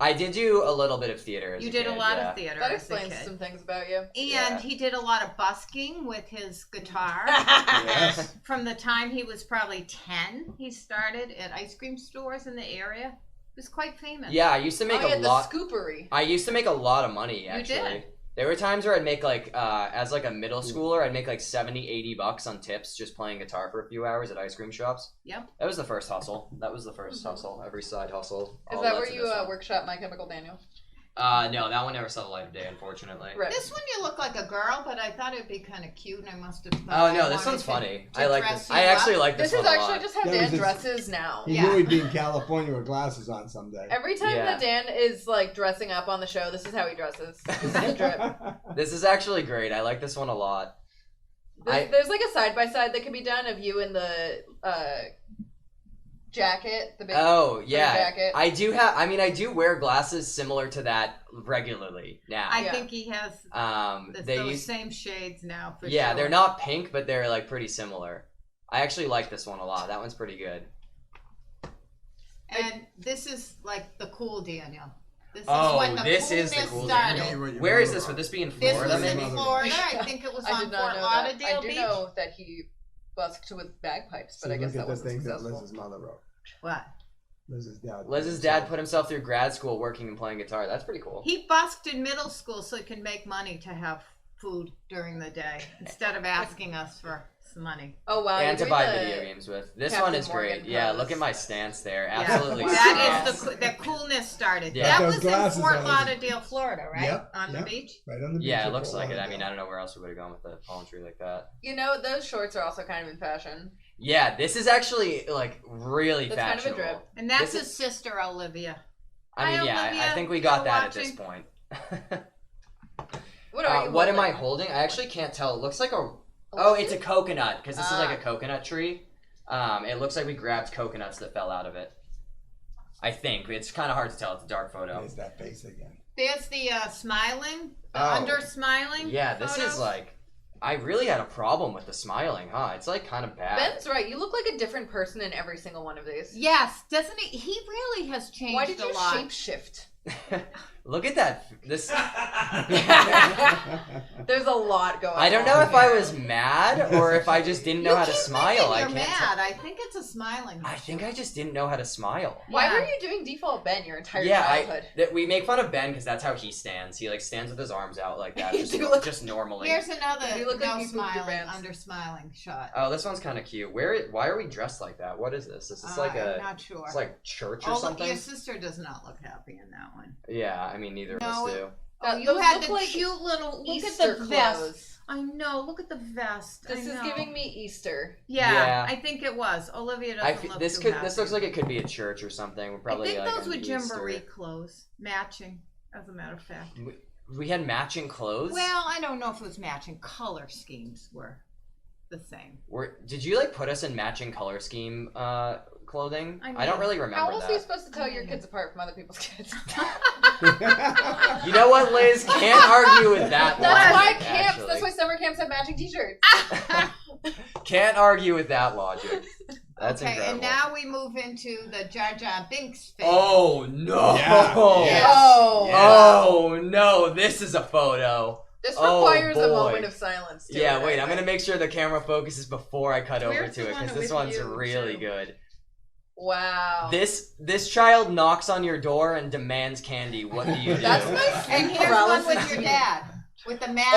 [SPEAKER 1] I did do a little bit of theater as
[SPEAKER 4] You
[SPEAKER 1] a
[SPEAKER 4] did
[SPEAKER 1] kid,
[SPEAKER 4] a lot
[SPEAKER 1] yeah.
[SPEAKER 4] of theater.
[SPEAKER 2] That
[SPEAKER 4] as a
[SPEAKER 2] explains
[SPEAKER 4] kid.
[SPEAKER 2] some things about you.
[SPEAKER 4] And
[SPEAKER 1] Yeah.
[SPEAKER 4] he did a lot of busking with his guitar.
[SPEAKER 3] Yes.
[SPEAKER 4] From the time he was probably 10, he started at ice cream stores in the area. He was quite famous.
[SPEAKER 1] Yeah, I used to make
[SPEAKER 2] Oh, yeah,
[SPEAKER 1] a lot.
[SPEAKER 2] the scoopery.
[SPEAKER 1] I used to make a lot of money,
[SPEAKER 4] You
[SPEAKER 1] actually.
[SPEAKER 4] did.
[SPEAKER 1] There were times where I'd make like, as like a middle schooler, I'd make like $70-$80 on tips just playing guitar for a few hours at ice cream shops.
[SPEAKER 4] Yep.
[SPEAKER 1] That was the first hustle. hustle. Every side hustle.
[SPEAKER 2] Is
[SPEAKER 1] all
[SPEAKER 2] that
[SPEAKER 1] led
[SPEAKER 2] where
[SPEAKER 1] to
[SPEAKER 2] you
[SPEAKER 1] this one.
[SPEAKER 2] workshop My Chemical Daniel?
[SPEAKER 1] No, that one never saw the light of day, unfortunately.
[SPEAKER 2] Right.
[SPEAKER 4] This one you look like a girl, but I thought it'd be kind of cute, and I must have thought
[SPEAKER 1] Oh
[SPEAKER 4] I
[SPEAKER 1] no, this
[SPEAKER 4] wanted
[SPEAKER 1] one's
[SPEAKER 4] to-
[SPEAKER 1] funny.
[SPEAKER 4] to
[SPEAKER 1] I like
[SPEAKER 4] dress
[SPEAKER 1] this.
[SPEAKER 4] you
[SPEAKER 1] I actually
[SPEAKER 4] up.
[SPEAKER 1] like this
[SPEAKER 2] This is
[SPEAKER 1] one a
[SPEAKER 2] actually
[SPEAKER 1] lot.
[SPEAKER 2] just how
[SPEAKER 3] That
[SPEAKER 2] Dan
[SPEAKER 3] was his-
[SPEAKER 2] dresses now.
[SPEAKER 3] He
[SPEAKER 4] Yeah.
[SPEAKER 3] knew he'd be in California with glasses on someday.
[SPEAKER 2] Every time
[SPEAKER 1] Yeah.
[SPEAKER 2] that Dan is like dressing up on the show, this is how he dresses. This is the drip.
[SPEAKER 1] This is actually great. I like this one a lot.
[SPEAKER 2] There's like a side by side that can be done of you in the jacket, the big
[SPEAKER 1] Oh yeah,
[SPEAKER 2] jacket.
[SPEAKER 1] I do have. I mean, I do wear glasses similar to that regularly now.
[SPEAKER 4] I
[SPEAKER 2] Yeah.
[SPEAKER 4] think he has
[SPEAKER 1] They
[SPEAKER 4] those
[SPEAKER 1] use.
[SPEAKER 4] same shades now. For
[SPEAKER 1] Yeah,
[SPEAKER 4] sure.
[SPEAKER 1] they're not pink, but they're like pretty similar. I actually like this one a lot. That one's pretty good.
[SPEAKER 4] And this is like the cool Daniel. This is
[SPEAKER 1] Oh,
[SPEAKER 4] when the
[SPEAKER 1] this is the
[SPEAKER 4] coolness
[SPEAKER 1] cool
[SPEAKER 4] started.
[SPEAKER 1] Daniel. Where is this? Would this be in
[SPEAKER 4] This
[SPEAKER 1] Florida,
[SPEAKER 4] was
[SPEAKER 1] maybe?
[SPEAKER 4] in Florida. I think it was on Fort Lauderdale Beach.
[SPEAKER 2] I do know that he busked with bagpipes, but I guess that wasn't successful.
[SPEAKER 3] That Liz's mother wrote.
[SPEAKER 4] What?
[SPEAKER 3] Liz's
[SPEAKER 1] dad put himself through grad school working and playing guitar. That's pretty cool.
[SPEAKER 4] He busked in middle school so he can make money to have food during the day instead of asking us for some money.
[SPEAKER 2] Oh wow!
[SPEAKER 1] And to buy video games with. This
[SPEAKER 2] Captain
[SPEAKER 1] one is
[SPEAKER 2] Morgan
[SPEAKER 1] great. Yeah,
[SPEAKER 2] pose.
[SPEAKER 1] look at my stance there. Absolutely.
[SPEAKER 4] That is the coolness started.
[SPEAKER 1] Yeah.
[SPEAKER 4] That
[SPEAKER 3] Those
[SPEAKER 4] was in
[SPEAKER 3] glasses
[SPEAKER 4] Fort
[SPEAKER 3] on.
[SPEAKER 4] Lauderdale, Florida, right?
[SPEAKER 3] Yep,
[SPEAKER 4] On the
[SPEAKER 3] yep.
[SPEAKER 4] beach.
[SPEAKER 3] Right on the beach.
[SPEAKER 1] Yeah, it looks like it. I mean, I don't know where else we would have gone with a palm tree like that.
[SPEAKER 2] You know, those shorts are also kind of in fashion.
[SPEAKER 1] Yeah, this is actually like really
[SPEAKER 2] That's kind of a
[SPEAKER 1] fashionable.
[SPEAKER 2] drip.
[SPEAKER 4] And that's
[SPEAKER 1] This
[SPEAKER 4] his sister, Olivia.
[SPEAKER 1] I mean,
[SPEAKER 4] Hi,
[SPEAKER 1] yeah, I
[SPEAKER 4] Olivia.
[SPEAKER 1] think we got
[SPEAKER 4] You're
[SPEAKER 1] that at this
[SPEAKER 4] watching.
[SPEAKER 1] point.
[SPEAKER 2] What are you?
[SPEAKER 1] What am I
[SPEAKER 2] holding?
[SPEAKER 1] holding? I actually can't tell. It looks like a... Oh, it's a coconut, because this is like a coconut tree. It looks like we grabbed coconuts that fell out of it. I think. It's kind of hard to tell. It's a dark photo.
[SPEAKER 3] There's that face again.
[SPEAKER 4] There's the smiling, the
[SPEAKER 1] Oh.
[SPEAKER 4] under smiling.
[SPEAKER 1] Yeah, this
[SPEAKER 4] photo.
[SPEAKER 1] is like... I really had a problem with the smiling, huh? It's like kind of bad.
[SPEAKER 2] Ben's right. You look like a different person in every single one of these.
[SPEAKER 4] Yes, doesn't he? He really has changed
[SPEAKER 2] Why did you
[SPEAKER 4] a lot.
[SPEAKER 2] shapeshift?
[SPEAKER 1] Look at that. This...
[SPEAKER 2] There's a lot going on.
[SPEAKER 1] I don't know if I
[SPEAKER 2] here.
[SPEAKER 1] was mad or if I just didn't know how to smile. I
[SPEAKER 4] You're
[SPEAKER 1] can't
[SPEAKER 4] mad. I think it's a smiling.
[SPEAKER 1] I think I just didn't know how to smile.
[SPEAKER 2] Why
[SPEAKER 4] Yeah.
[SPEAKER 2] were you doing default Ben your entire
[SPEAKER 1] Yeah,
[SPEAKER 2] childhood?
[SPEAKER 1] we make fun of Ben because that's how he stands. He like stands with his arms out like that,
[SPEAKER 2] You
[SPEAKER 1] just,
[SPEAKER 2] do look-
[SPEAKER 1] just normally.
[SPEAKER 4] Here's another
[SPEAKER 2] You look like
[SPEAKER 4] no
[SPEAKER 2] you pooped your
[SPEAKER 4] smiling,
[SPEAKER 2] pants.
[SPEAKER 4] under smiling shot.
[SPEAKER 1] Oh, this one's kind of cute. Why are we dressed like that? What is this? Is this like
[SPEAKER 4] I'm
[SPEAKER 1] a?
[SPEAKER 4] not sure.
[SPEAKER 1] It's like church or
[SPEAKER 4] Oh, look,
[SPEAKER 1] something.
[SPEAKER 4] your sister does not look happy in that one.
[SPEAKER 1] Yeah, I mean neither of
[SPEAKER 4] No,
[SPEAKER 1] us do.
[SPEAKER 4] Oh,
[SPEAKER 2] Those
[SPEAKER 4] you had
[SPEAKER 2] look
[SPEAKER 4] the
[SPEAKER 2] like
[SPEAKER 4] cute little. Look
[SPEAKER 2] Easter
[SPEAKER 4] at the vest.
[SPEAKER 2] clothes.
[SPEAKER 4] I know. Look at the vest.
[SPEAKER 2] This
[SPEAKER 4] I
[SPEAKER 2] is
[SPEAKER 4] know.
[SPEAKER 2] giving me Easter.
[SPEAKER 4] Yeah,
[SPEAKER 1] Yeah.
[SPEAKER 4] I think it was. Olivia doesn't look
[SPEAKER 1] This
[SPEAKER 4] too
[SPEAKER 1] could.
[SPEAKER 4] happy.
[SPEAKER 1] This looks like it could be a church or something. We're probably.
[SPEAKER 4] I think
[SPEAKER 1] like,
[SPEAKER 4] those
[SPEAKER 1] on
[SPEAKER 4] were
[SPEAKER 1] Easter.
[SPEAKER 4] jamboree clothes, matching. As a matter of fact.
[SPEAKER 1] We had matching clothes.
[SPEAKER 4] Well, I don't know if it was matching. Color schemes were the same.
[SPEAKER 1] Did you like put us in matching color scheme clothing?
[SPEAKER 4] I
[SPEAKER 1] I don't
[SPEAKER 4] mean,
[SPEAKER 1] really remember
[SPEAKER 2] How else
[SPEAKER 1] that.
[SPEAKER 2] are you supposed to tell your kids apart from other people's kids?
[SPEAKER 1] You know what, Liz? Can't argue with that.
[SPEAKER 2] That's why
[SPEAKER 1] logic,
[SPEAKER 2] camps.
[SPEAKER 1] actually.
[SPEAKER 2] That's why summer camps have matching T-shirts.
[SPEAKER 1] Can't argue with that logic. That's
[SPEAKER 4] okay,
[SPEAKER 1] incredible.
[SPEAKER 4] and now we move into the Jar Jar Binks phase.
[SPEAKER 1] Oh no!
[SPEAKER 3] Yeah.
[SPEAKER 4] Yes.
[SPEAKER 2] Oh.
[SPEAKER 1] Oh no! This is a photo.
[SPEAKER 2] This
[SPEAKER 1] Oh,
[SPEAKER 2] requires a
[SPEAKER 1] boy.
[SPEAKER 2] moment of silence. To
[SPEAKER 1] Yeah,
[SPEAKER 2] it,
[SPEAKER 1] wait.
[SPEAKER 2] I
[SPEAKER 1] I'm gonna
[SPEAKER 2] think.
[SPEAKER 1] make sure the camera focuses before I cut over
[SPEAKER 4] Where's
[SPEAKER 1] to
[SPEAKER 4] the
[SPEAKER 1] it
[SPEAKER 4] one
[SPEAKER 1] because this
[SPEAKER 4] with
[SPEAKER 1] one's
[SPEAKER 4] you,
[SPEAKER 1] really
[SPEAKER 4] too?
[SPEAKER 1] good.
[SPEAKER 2] Wow.
[SPEAKER 1] This child knocks on your door and demands candy. What do you do?
[SPEAKER 2] That's my
[SPEAKER 4] And
[SPEAKER 2] sleep
[SPEAKER 4] here's one
[SPEAKER 2] paralysis.
[SPEAKER 4] with your dad. With the matching.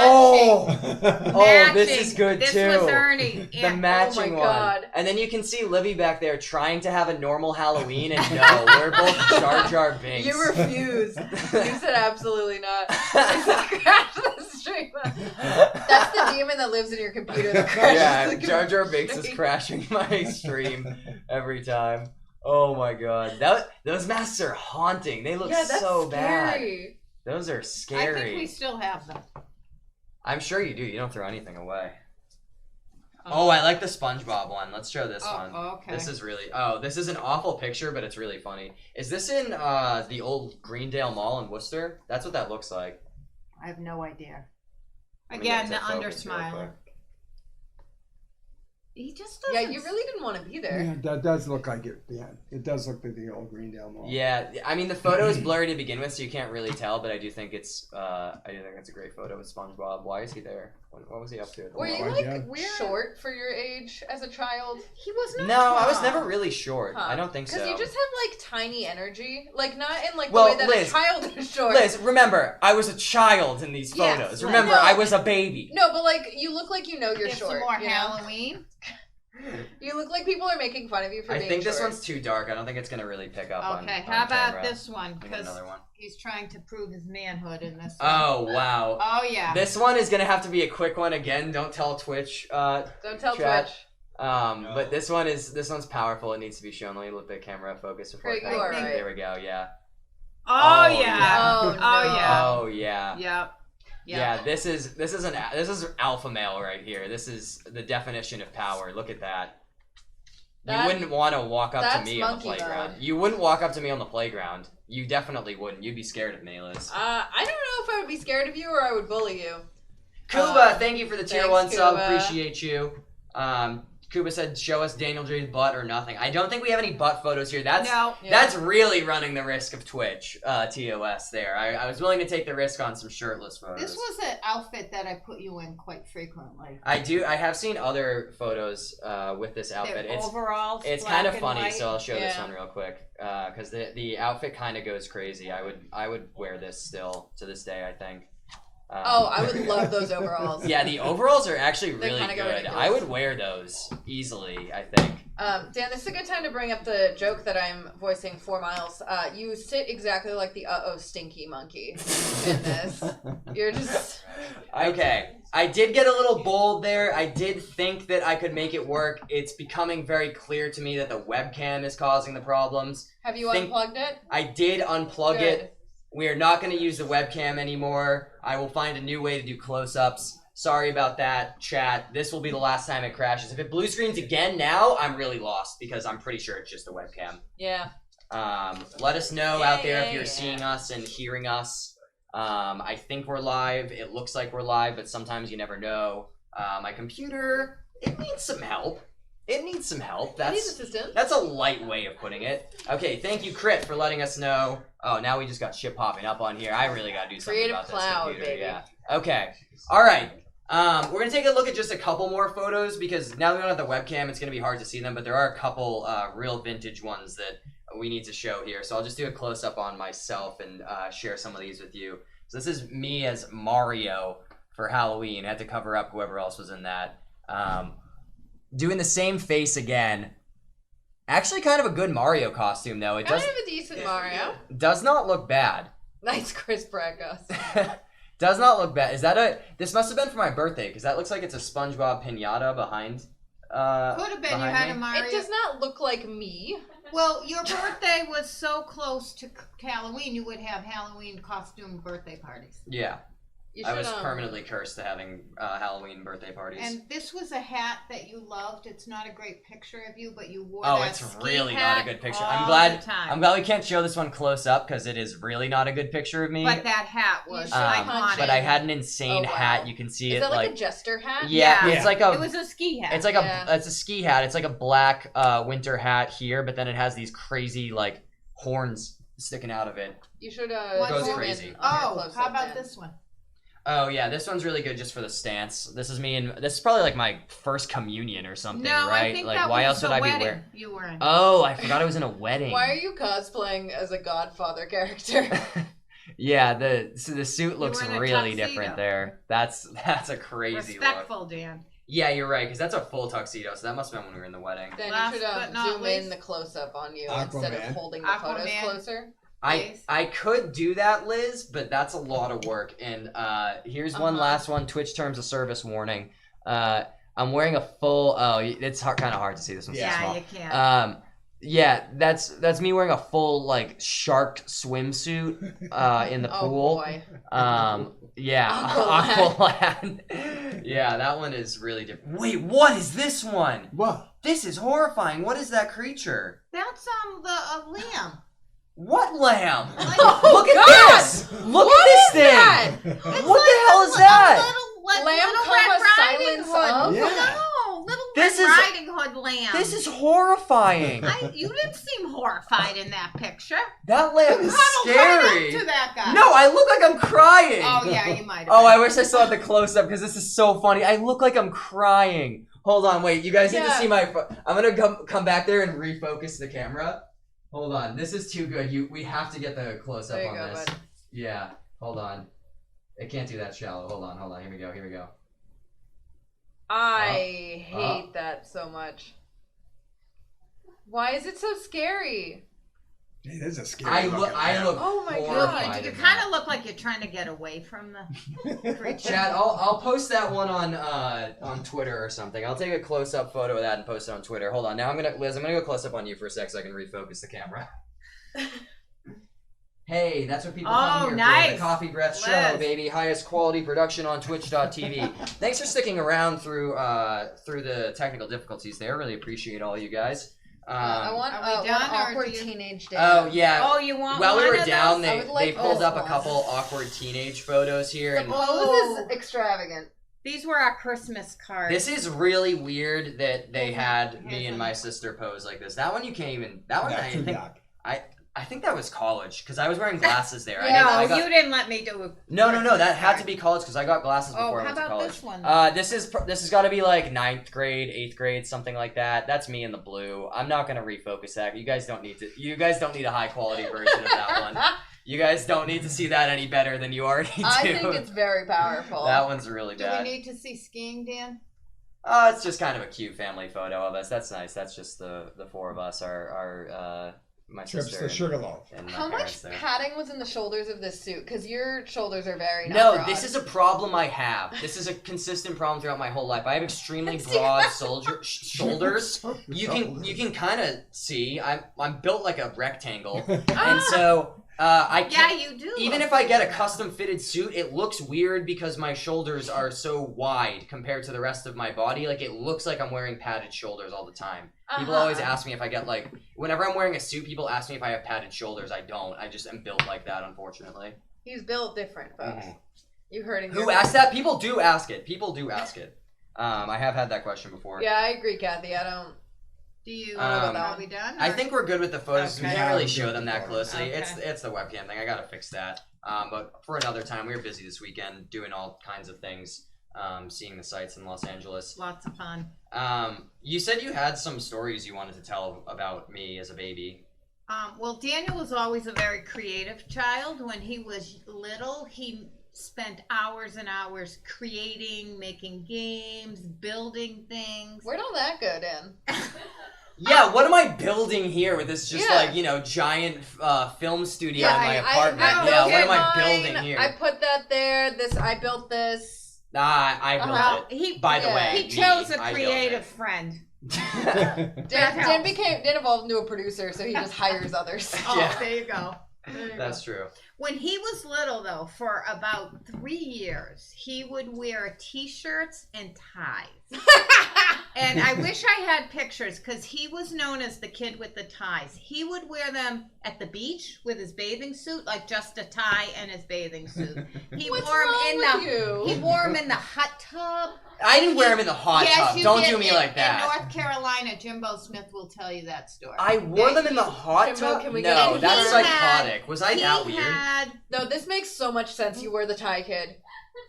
[SPEAKER 1] Oh, this is good
[SPEAKER 4] this
[SPEAKER 1] too.
[SPEAKER 4] This was Ernie.
[SPEAKER 1] The
[SPEAKER 4] Yeah.
[SPEAKER 1] matching
[SPEAKER 2] Oh my
[SPEAKER 1] one.
[SPEAKER 2] God.
[SPEAKER 1] And then you can see Livy back there trying to have a normal Halloween, and no, we're both Jar Jar Binks.
[SPEAKER 2] You refused. You said absolutely not. I said crash the stream. That's the demon that lives in your computer that crashes
[SPEAKER 1] Yeah,
[SPEAKER 2] the
[SPEAKER 1] Jar Jar
[SPEAKER 2] computer.
[SPEAKER 1] Binks is crashing my stream every time. Oh my god. Those masks are haunting. They look
[SPEAKER 2] Yeah, that's
[SPEAKER 1] so bad.
[SPEAKER 2] scary.
[SPEAKER 1] Those are
[SPEAKER 4] I
[SPEAKER 1] scary.
[SPEAKER 4] think we still have them.
[SPEAKER 1] I'm sure you do. You don't throw anything away. Oh, I like the SpongeBob one. Let's show this one.
[SPEAKER 4] Okay.
[SPEAKER 1] This is really... Oh, this is an awful picture, but it's really funny. Is this in the old Greendale Mall in Worcester? That's what that looks like.
[SPEAKER 4] I have no idea.
[SPEAKER 1] Let me get
[SPEAKER 4] Again,
[SPEAKER 1] to
[SPEAKER 4] the under
[SPEAKER 1] focus real
[SPEAKER 4] smiling.
[SPEAKER 1] quick.
[SPEAKER 4] He just
[SPEAKER 2] Yeah,
[SPEAKER 4] doesn't.
[SPEAKER 2] you really didn't want to be there.
[SPEAKER 3] Yeah, that does look like it. Yeah, it does look like the old Greendale Mall.
[SPEAKER 1] Yeah, I mean the photo is blurry to begin with, so you can't really tell. But I do think it's a great photo with SpongeBob. Why is he there? What was he up to? At the
[SPEAKER 2] Were you
[SPEAKER 1] mall?
[SPEAKER 2] like
[SPEAKER 3] Yeah.
[SPEAKER 2] short for your age as a child?
[SPEAKER 4] He was not.
[SPEAKER 1] No, I was
[SPEAKER 4] tall.
[SPEAKER 1] never really short.
[SPEAKER 2] Huh.
[SPEAKER 1] I don't think so.
[SPEAKER 2] Because you just have like tiny energy, like not in like
[SPEAKER 1] Well,
[SPEAKER 2] the way that
[SPEAKER 1] Liz-
[SPEAKER 2] a child is short.
[SPEAKER 1] Liz, remember, I was a child in these
[SPEAKER 4] Yes,
[SPEAKER 1] photos.
[SPEAKER 4] right.
[SPEAKER 1] Remember,
[SPEAKER 2] No.
[SPEAKER 1] I was a baby.
[SPEAKER 2] No, but like you look like you know you're
[SPEAKER 4] Get
[SPEAKER 2] short.
[SPEAKER 4] some more
[SPEAKER 2] you know?
[SPEAKER 4] Halloween.
[SPEAKER 2] You look like people are making fun of you for
[SPEAKER 1] I
[SPEAKER 2] being
[SPEAKER 1] think this
[SPEAKER 2] short.
[SPEAKER 1] one's too dark. I don't think it's gonna really pick up on.
[SPEAKER 4] Okay,
[SPEAKER 1] on
[SPEAKER 4] how about
[SPEAKER 1] camera.
[SPEAKER 4] this one?
[SPEAKER 1] Let me get
[SPEAKER 4] Because
[SPEAKER 1] another one.
[SPEAKER 4] he's trying to prove his manhood in this one.
[SPEAKER 1] Oh wow.
[SPEAKER 4] Oh yeah.
[SPEAKER 1] This one is gonna have to be a quick one again. Don't tell Twitch.
[SPEAKER 2] Don't tell
[SPEAKER 1] Chat.
[SPEAKER 2] Twitch.
[SPEAKER 1] But this one's powerful. It needs to be shown. Let me let the camera focus before
[SPEAKER 2] Great,
[SPEAKER 1] I
[SPEAKER 2] you
[SPEAKER 1] cut
[SPEAKER 2] are
[SPEAKER 1] it.
[SPEAKER 2] right.
[SPEAKER 1] There we go. Yeah.
[SPEAKER 4] Oh,
[SPEAKER 1] Oh,
[SPEAKER 4] yeah.
[SPEAKER 1] yeah.
[SPEAKER 2] Oh, no.
[SPEAKER 4] yeah.
[SPEAKER 1] Oh yeah.
[SPEAKER 4] Yep.
[SPEAKER 1] Yeah. This is alpha male right here. This is the definition of power. Look at that. You
[SPEAKER 2] That-
[SPEAKER 1] wouldn't want to walk up to
[SPEAKER 2] that's
[SPEAKER 1] me on the
[SPEAKER 2] monkey
[SPEAKER 1] playground.
[SPEAKER 2] mode.
[SPEAKER 1] You wouldn't walk up to me on the playground. You definitely wouldn't. You'd be scared of me, Liz.
[SPEAKER 2] I don't know if I would be scared of you or I would bully you.
[SPEAKER 1] Kuba, thank you for the tier
[SPEAKER 2] thanks,
[SPEAKER 1] 1 sub.
[SPEAKER 2] Kuba.
[SPEAKER 1] Appreciate you. Kuba said, show us Daniel J's butt or nothing. I don't think we have any butt photos here.
[SPEAKER 4] No.
[SPEAKER 1] That's really running the risk of Twitch, TOS there. I was willing to take the risk on some shirtless photos.
[SPEAKER 4] This was an outfit that I put you in quite frequently.
[SPEAKER 1] I have seen other photos with this outfit. It's kind of funny, so I'll show this one real quick. Because the outfit kind of goes crazy. I would wear this still to this day, I think.
[SPEAKER 2] I would love those overalls.
[SPEAKER 1] Yeah, the overalls are actually really good.
[SPEAKER 2] Ridiculous.
[SPEAKER 1] I would wear those easily, I think.
[SPEAKER 2] Dan, this is a good time to bring up the joke that I'm voicing for Myles. You sit exactly like the stinky monkey in this. You're just...
[SPEAKER 1] Okay. I did get a little bold there. I did think that I could make it work. It's becoming very clear to me that the webcam is causing the problems.
[SPEAKER 2] Have you unplugged it?
[SPEAKER 1] I did unplug it. We are not going to use the webcam anymore. I will find a new way to do close-ups. Sorry about that, chat. This will be the last time it crashes. If it blue screens again now, I'm really lost because I'm pretty sure it's just the webcam.
[SPEAKER 2] Yeah.
[SPEAKER 1] Let us know out there if you're seeing us and hearing us. I think we're live. It looks like we're live, but sometimes you never know. My computer, it needs some help. It needs some help. That's a light way of putting it. Okay, thank you, Crit, for letting us know. Oh, now we just got shit popping up on here. I really gotta do something
[SPEAKER 2] Creative
[SPEAKER 1] about
[SPEAKER 2] cloud,
[SPEAKER 1] this computer.
[SPEAKER 2] baby.
[SPEAKER 1] Yeah. Okay. All right. We're gonna take a look at just a couple more photos because now that we don't have the webcam, it's gonna be hard to see them. But there are a couple real vintage ones that we need to show here. So I'll just do a close up on myself and share some of these with you. So this is me as Mario for Halloween. I had to cover up whoever else was in that. Doing the same face again. Actually kind of a good Mario costume, though. It
[SPEAKER 2] Kind
[SPEAKER 1] does
[SPEAKER 2] of a decent Mario.
[SPEAKER 1] does not look bad.
[SPEAKER 2] Nice Chris Brackos.
[SPEAKER 1] Does not look bad. Is that this must have been for my birthday, because that looks like it's a SpongeBob pinata behind.
[SPEAKER 4] Could have been. You had a Mario.
[SPEAKER 2] It does not look like me.
[SPEAKER 4] Well, your birthday was so close to Halloween, you would have Halloween costume birthday parties.
[SPEAKER 1] Yeah. I was permanently cursed to having Halloween birthday parties.
[SPEAKER 4] And this was a hat that you loved. It's not a great picture of you, but you wore
[SPEAKER 1] it's really not a good picture. I'm glad we can't show this one close up because it is really not a good picture of me.
[SPEAKER 4] But that hat was iconic.
[SPEAKER 1] But I had an insane hat. You can see
[SPEAKER 2] Is
[SPEAKER 1] it
[SPEAKER 2] that like a jester hat?
[SPEAKER 1] Yeah, it's like
[SPEAKER 4] it was a ski hat.
[SPEAKER 1] It's like it's a ski hat. It's like a black winter hat here, but then it has these crazy like horns sticking out of it.
[SPEAKER 2] You should
[SPEAKER 1] goes crazy.
[SPEAKER 4] How about this one?
[SPEAKER 1] Oh yeah, this one's really good just for the stance. This is me, and this is probably like my first communion or something, right?
[SPEAKER 4] I think
[SPEAKER 1] like
[SPEAKER 4] that
[SPEAKER 1] why
[SPEAKER 4] was
[SPEAKER 1] else would I be wearing?
[SPEAKER 4] You were in.
[SPEAKER 1] Oh, I forgot I was in a wedding.
[SPEAKER 2] Why are you cosplaying as a Godfather character?
[SPEAKER 1] Yeah, the suit looks really different there. That's a crazy
[SPEAKER 4] Respectful,
[SPEAKER 1] look.
[SPEAKER 4] Dan.
[SPEAKER 1] Yeah, you're right, because that's a full tuxedo, so that must have been when we were in the wedding.
[SPEAKER 2] Then you should zoom in the close up on you instead of holding the photos closer.
[SPEAKER 1] I could do that, Liz, but that's a lot of work. And here's one last one, Twitch terms of service warning. I'm wearing a full, it's kind of hard to see this one.
[SPEAKER 4] Yeah,
[SPEAKER 1] small.
[SPEAKER 4] you can't.
[SPEAKER 1] Yeah, that's me wearing a full like shark swimsuit in the pool.
[SPEAKER 2] Boy.
[SPEAKER 1] Yeah, Aqualad. Yeah, that one is really different. Wait, what is this one?
[SPEAKER 3] What?
[SPEAKER 1] This is horrifying. What is that creature?
[SPEAKER 4] That's the lamb.
[SPEAKER 1] What lamb?
[SPEAKER 4] Look
[SPEAKER 1] at this! Look at this thing! What the hell is that?
[SPEAKER 2] Lamb,
[SPEAKER 4] Red Riding
[SPEAKER 2] silence
[SPEAKER 4] Hood.
[SPEAKER 3] Yeah.
[SPEAKER 4] No, little Red Riding Hood lamb.
[SPEAKER 1] This is horrifying.
[SPEAKER 4] You didn't seem horrified in that picture.
[SPEAKER 1] That lamb is scary.
[SPEAKER 4] Right up to that guy.
[SPEAKER 1] No, I look like I'm crying.
[SPEAKER 4] Oh yeah, you might have.
[SPEAKER 1] Oh, I wish I saw the close up because this is so funny. I look like I'm crying. Hold on, wait. You guys need to see my. I'm gonna come back there and refocus the camera. Hold on, this is too good. We have to get the close up on this. Bud. Yeah, hold on. It can't do that shallow. Hold on. Here we go.
[SPEAKER 2] I hate that so much. Why is it so scary?
[SPEAKER 3] It is a scary look.
[SPEAKER 1] I look.
[SPEAKER 2] Oh my
[SPEAKER 4] God! You kind of look like you're trying to get away from the creature.
[SPEAKER 1] Chat, I'll post that one on Twitter or something. I'll take a close up photo of that and post it on Twitter. Hold on. Now Liz, I'm gonna go close up on you for a sec so I can refocus the camera. Hey, that's what people come here for. The Coffeebreath Show, baby. Highest quality production on Twitch.tv. Thanks for sticking around through the technical difficulties there. Really appreciate all you guys.
[SPEAKER 2] I want one awkward teenage dad.
[SPEAKER 1] Oh, yeah.
[SPEAKER 4] Oh, you want
[SPEAKER 1] While
[SPEAKER 4] one
[SPEAKER 1] we were
[SPEAKER 4] of
[SPEAKER 1] down,
[SPEAKER 4] those?
[SPEAKER 1] they pulled up a couple awkward teenage photos here.
[SPEAKER 2] The pose is extravagant.
[SPEAKER 4] These were our Christmas cards.
[SPEAKER 1] This is really weird that they had me and my sister pose like this. That one you can't even. That one I think that was college because I was wearing glasses there.
[SPEAKER 4] You didn't let me do it.
[SPEAKER 1] No. That had to be college because I got glasses before I went to college.
[SPEAKER 4] How about
[SPEAKER 1] this one? This has got to be like 9th grade, 8th grade, something like that. That's me in the blue. I'm not gonna refocus that. You guys don't need a high quality version of that one. You guys don't need to see that any better than you already do.
[SPEAKER 2] I think it's very powerful.
[SPEAKER 1] That one's really bad.
[SPEAKER 4] Do we need to see skiing, Dan?
[SPEAKER 1] It's just kind of a cute family photo of us. That's nice. That's just the four of us. My
[SPEAKER 3] Trips
[SPEAKER 1] sister
[SPEAKER 3] to Sugarloaf.
[SPEAKER 1] And
[SPEAKER 2] how much padding was in the shoulders of this suit? Because your shoulders are very
[SPEAKER 1] broad. This is a problem I have. This is a consistent problem throughout my whole life. I have extremely broad shoulders. You can kind of see I'm built like a rectangle, and so. I can't,
[SPEAKER 4] you do.
[SPEAKER 1] Even if I get a custom fitted suit, it looks weird because my shoulders are so wide compared to the rest of my body. Like, it looks like I'm wearing padded shoulders all the time. People always ask me if I get, like, whenever I'm wearing a suit, people ask me if I have padded shoulders. I don't. I just am built like that, unfortunately.
[SPEAKER 2] He's built different, folks. You heard him.
[SPEAKER 1] Who asked that? People do ask it. I have had that question before.
[SPEAKER 2] Yeah, I agree, Kathy.
[SPEAKER 4] Do you are we done?
[SPEAKER 1] I think we're good with the photos.
[SPEAKER 4] Okay.
[SPEAKER 1] We can't really show them that closely.
[SPEAKER 4] Okay.
[SPEAKER 1] It's the webcam thing. I gotta fix that. But for another time, we were busy this weekend doing all kinds of things, seeing the sights in Los Angeles.
[SPEAKER 4] Lots of fun.
[SPEAKER 1] You said you had some stories you wanted to tell about me as a baby.
[SPEAKER 4] Well, Daniel was always a very creative child. When he was little, he spent hours and hours creating, making games, building things.
[SPEAKER 2] Where'd all that go, Dan?
[SPEAKER 1] Yeah, what am I building here with this giant film studio in my apartment? What am I building here?
[SPEAKER 2] I put that there. I built this.
[SPEAKER 1] I built it. By the way,
[SPEAKER 4] he chose a creative friend.
[SPEAKER 2] Dan evolved into a producer, so he just hires others.
[SPEAKER 4] There you go.
[SPEAKER 1] That's true.
[SPEAKER 4] When he was little, though, for about 3 years, he would wear T-shirts and ties. And I wish I had pictures because he was known as the kid with the ties. He would wear them at the beach with his bathing suit, like just a tie and his bathing suit. He wore them in the hot tub.
[SPEAKER 1] I didn't wear them in the hot tub. Don't do me like that.
[SPEAKER 4] In North Carolina, Jimbo Smith will tell you that story.
[SPEAKER 1] I wore them in the hot tub? No, that's psychotic. Was I that weird?
[SPEAKER 2] No, this makes so much sense. You were the tie kid.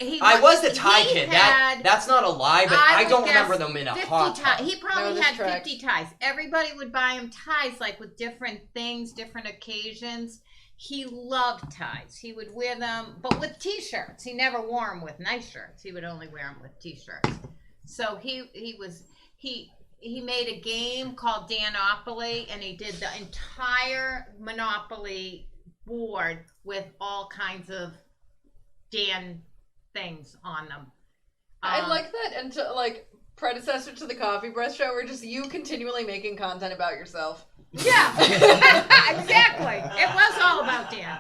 [SPEAKER 1] I was the tie kid. That's not a lie, but I don't remember them in a hot tub.
[SPEAKER 4] He probably had 50 ties. Everybody would buy him ties, like with different things, different occasions. He loved ties. He would wear them, but with T-shirts. He never wore them with nice shirts. He would only wear them with T-shirts. So he made a game called Danopoly, and he did the entire Monopoly board with all kinds of Dan things on them.
[SPEAKER 2] I like that, and predecessor to the Coffeebreath Show, where just you continually making content about yourself.
[SPEAKER 4] Yeah, exactly. It was all about Dan.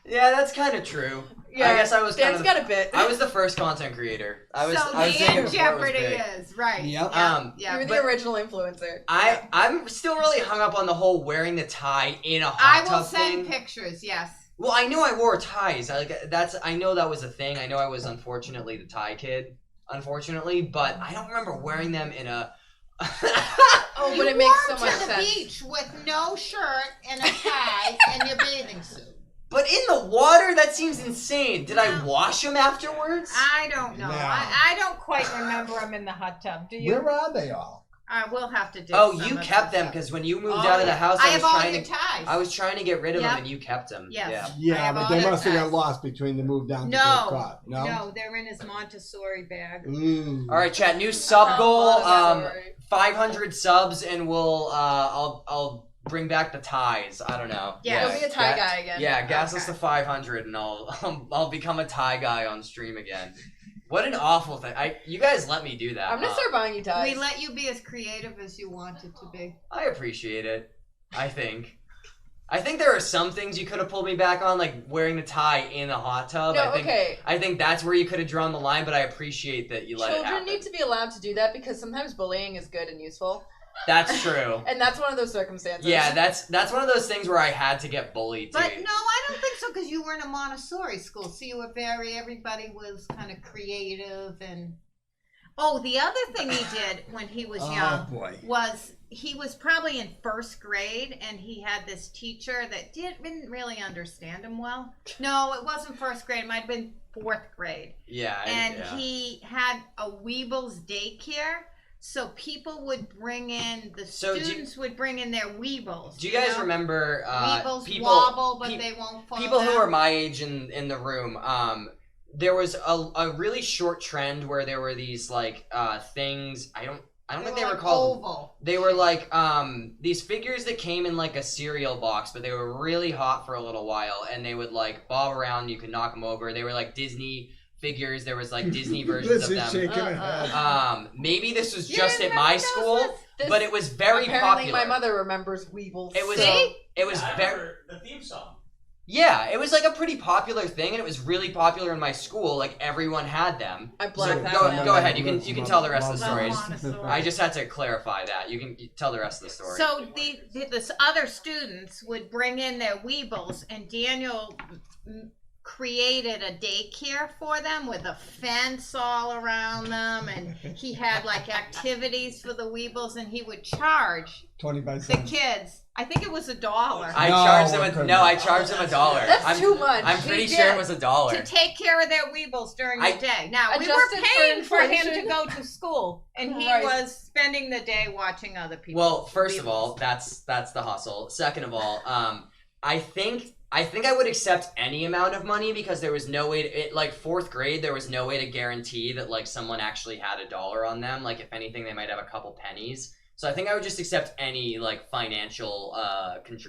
[SPEAKER 1] Yeah, that's kind of true. Yeah, I guess I was.
[SPEAKER 2] Dan's got a bit.
[SPEAKER 1] I was the first content creator. I was
[SPEAKER 4] Dan Jeopardy is right.
[SPEAKER 3] Yep.
[SPEAKER 2] You were the original influencer.
[SPEAKER 1] I'm still really hung up on the whole wearing the tie in a hot tub thing.
[SPEAKER 4] I will send pictures. Yes.
[SPEAKER 1] Well, I knew I wore ties. I know that was a thing. I know I was unfortunately the tie kid. Unfortunately, but I don't remember wearing them in a.
[SPEAKER 2] Oh, but it makes so much sense.
[SPEAKER 4] You wore to the beach with no shirt and a tie and your bathing suit.
[SPEAKER 1] But in the water? That seems insane. Did I wash them afterwards?
[SPEAKER 4] I don't know.
[SPEAKER 3] No.
[SPEAKER 4] I don't quite remember them in the hot tub. Do you?
[SPEAKER 3] Where are they all?
[SPEAKER 4] We'll have to do.
[SPEAKER 1] Oh, you kept them because when you moved out of the house, I was trying to get rid of them, and you kept them.
[SPEAKER 4] Yes.
[SPEAKER 3] Yeah, but they must have got lost between the move down to Cape Cod.
[SPEAKER 4] No, they're in his Montessori bag.
[SPEAKER 3] Ooh.
[SPEAKER 1] All right, chat. New sub goal: 500 subs, and we'll I'll bring back the ties. I don't know.
[SPEAKER 2] Yeah, you'll be a tie guy again.
[SPEAKER 1] Yeah, gas us to 500, and I'll become a tie guy on stream again. What an awful thing. You guys let me do that.
[SPEAKER 2] I'm gonna start buying you ties.
[SPEAKER 4] We let you be as creative as you wanted to be.
[SPEAKER 1] I appreciate it. I think there are some things you could have pulled me back on, like wearing the tie in a hot tub.
[SPEAKER 2] No,
[SPEAKER 1] I think that's where you could have drawn the line, but I appreciate that you let it happen.
[SPEAKER 2] Children need to be allowed to do that because sometimes bullying is good and useful.
[SPEAKER 1] That's true.
[SPEAKER 2] And that's one of those circumstances.
[SPEAKER 1] Yeah, that's one of those things where I had to get bullied too.
[SPEAKER 4] But no, I don't think so, because you were in a Montessori school, so you were everybody was kind of creative and. Oh, the other thing he did when he was young was he was probably in first grade, and he had this teacher that didn't really understand him well. No, it wasn't first grade. It might have been fourth grade.
[SPEAKER 1] Yeah.
[SPEAKER 4] He had a Weebles daycare. So people would bring in, students would bring in their Weebles.
[SPEAKER 1] Do you guys remember
[SPEAKER 4] Weebles
[SPEAKER 1] people,
[SPEAKER 4] wobble, but they won't fall
[SPEAKER 1] people
[SPEAKER 4] down?
[SPEAKER 1] who are my age in the room, there was a really short trend where there were these like things, I don't think they were called
[SPEAKER 4] oval.
[SPEAKER 1] They were like these figures that came in like a cereal box, but they were really hot for a little while, and they would like bob around, you could knock them over. They were like Disney figures. There was like Disney versions of them.
[SPEAKER 3] Shaking her head.
[SPEAKER 1] Maybe this was just at my school, but it was very
[SPEAKER 2] apparently
[SPEAKER 1] popular.
[SPEAKER 2] My mother remembers Weebles.
[SPEAKER 1] It was very
[SPEAKER 5] the theme song.
[SPEAKER 1] Yeah, it was like a pretty popular thing, and it was really popular in my school. Like everyone had them.
[SPEAKER 2] I blacked that
[SPEAKER 1] Go
[SPEAKER 2] out.
[SPEAKER 1] ahead. You can tell the rest of the story.
[SPEAKER 4] Montessori.
[SPEAKER 1] I just had to clarify that. You can tell the rest of the story.
[SPEAKER 4] So this other students would bring in their Weebles, and Daniel created a daycare for them with a fence all around them, and he had like activities for the Weebles, and he would charge
[SPEAKER 3] 25
[SPEAKER 4] the
[SPEAKER 3] cents.
[SPEAKER 4] kids. I think it was $1
[SPEAKER 1] I charged them I charged them $1.
[SPEAKER 2] That's too much.
[SPEAKER 1] I'm pretty sure it was $1.
[SPEAKER 4] to take care of their Weebles during the day. Now we were
[SPEAKER 2] Adjusted for
[SPEAKER 4] paying for him
[SPEAKER 2] inflation.
[SPEAKER 4] to go to school, and he
[SPEAKER 2] Right.
[SPEAKER 4] was spending the day watching other people.
[SPEAKER 1] Well, first of all, that's the hustle. Second of all, I think I would accept any amount of money, because there was no way to, like fourth grade, there was no way to guarantee that like someone actually had $1 on them. Like if anything, they might have a couple pennies. So I think I would just accept any like financial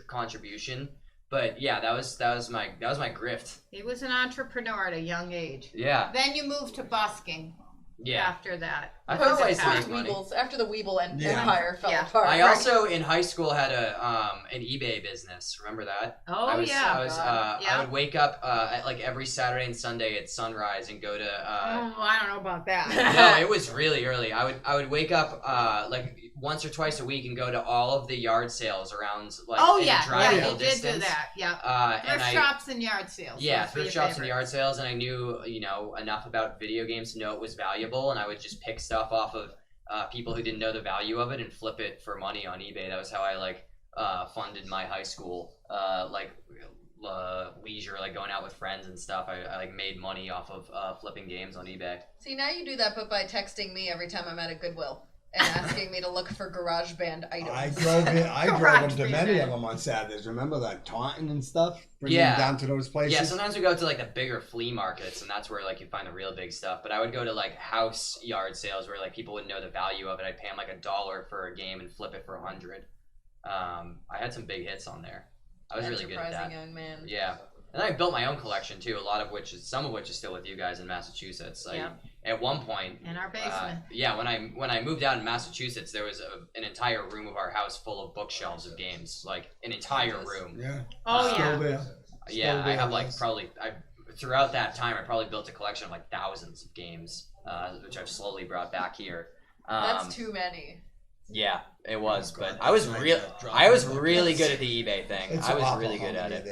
[SPEAKER 1] contribution. But yeah, that was my grift.
[SPEAKER 4] He was an entrepreneur at a young age.
[SPEAKER 1] Yeah.
[SPEAKER 4] Then you moved to busking.
[SPEAKER 1] Yeah.
[SPEAKER 4] After that.
[SPEAKER 1] I found ways to
[SPEAKER 2] After
[SPEAKER 1] make money.
[SPEAKER 2] Weebles, after the Weeble
[SPEAKER 3] Yeah.
[SPEAKER 2] empire fell
[SPEAKER 4] Yeah.
[SPEAKER 2] apart.
[SPEAKER 1] I also in high school had an eBay business. Remember that?
[SPEAKER 4] Oh
[SPEAKER 1] I
[SPEAKER 4] yeah.
[SPEAKER 1] would wake up at like every Saturday and Sunday at sunrise and go to.
[SPEAKER 4] Oh, I don't know about that.
[SPEAKER 1] No, it was really early. I would wake up like once or twice a week and go to all of the yard sales around like in a drivable
[SPEAKER 4] you
[SPEAKER 1] distance.
[SPEAKER 4] did do that. Yeah.
[SPEAKER 1] And
[SPEAKER 4] Thrift shops and yard sales.
[SPEAKER 1] Yeah,
[SPEAKER 4] those were
[SPEAKER 1] thrift
[SPEAKER 4] your
[SPEAKER 1] shops and
[SPEAKER 4] favorites.
[SPEAKER 1] yard sales, and I knew enough about video games to know it was valuable, and I would just pick stuff off of people who didn't know the value of it and flip it for money on eBay. That was how I like funded my high school leisure, like going out with friends and stuff. I like made money off of flipping games on eBay.
[SPEAKER 2] See, now you do that, but by texting me every time I'm at a Goodwill and asking me to look for GarageBand items.
[SPEAKER 3] I drove them to many of them on Saturdays. Remember that Taunton and stuff? Bringing them down to those places?
[SPEAKER 1] Yeah, sometimes we go to like the bigger flea markets, and that's where like you find the real big stuff. But I would go to like house yard sales where like people would know the value of it. I'd pay them like $1 for a game and flip it for $100. I had some big hits on there. I was really good at that.
[SPEAKER 2] Enterprising young man.
[SPEAKER 1] Yeah. And I built my own collection too, some of which is still with you guys in Massachusetts. Like, at one point
[SPEAKER 4] in our basement.
[SPEAKER 1] When I moved out in Massachusetts, there was an entire room of our house full of bookshelves of games, like an entire room.
[SPEAKER 3] Yeah.
[SPEAKER 4] Oh
[SPEAKER 3] Still
[SPEAKER 4] yeah.
[SPEAKER 3] there.
[SPEAKER 1] Yeah, I have like throughout that time I probably built a collection of like thousands of games, which I've slowly brought back here.
[SPEAKER 2] That's too many.
[SPEAKER 1] Yeah, it was, but I was really good at the eBay thing. I was really good at it.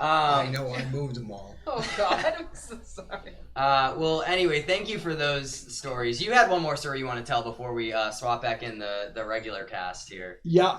[SPEAKER 3] I know, I moved them all.
[SPEAKER 2] Oh God, I'm so sorry.
[SPEAKER 1] Well, anyway, thank you for those stories. You had one more story you want to tell before we swap back in the regular cast here.
[SPEAKER 3] Yeah.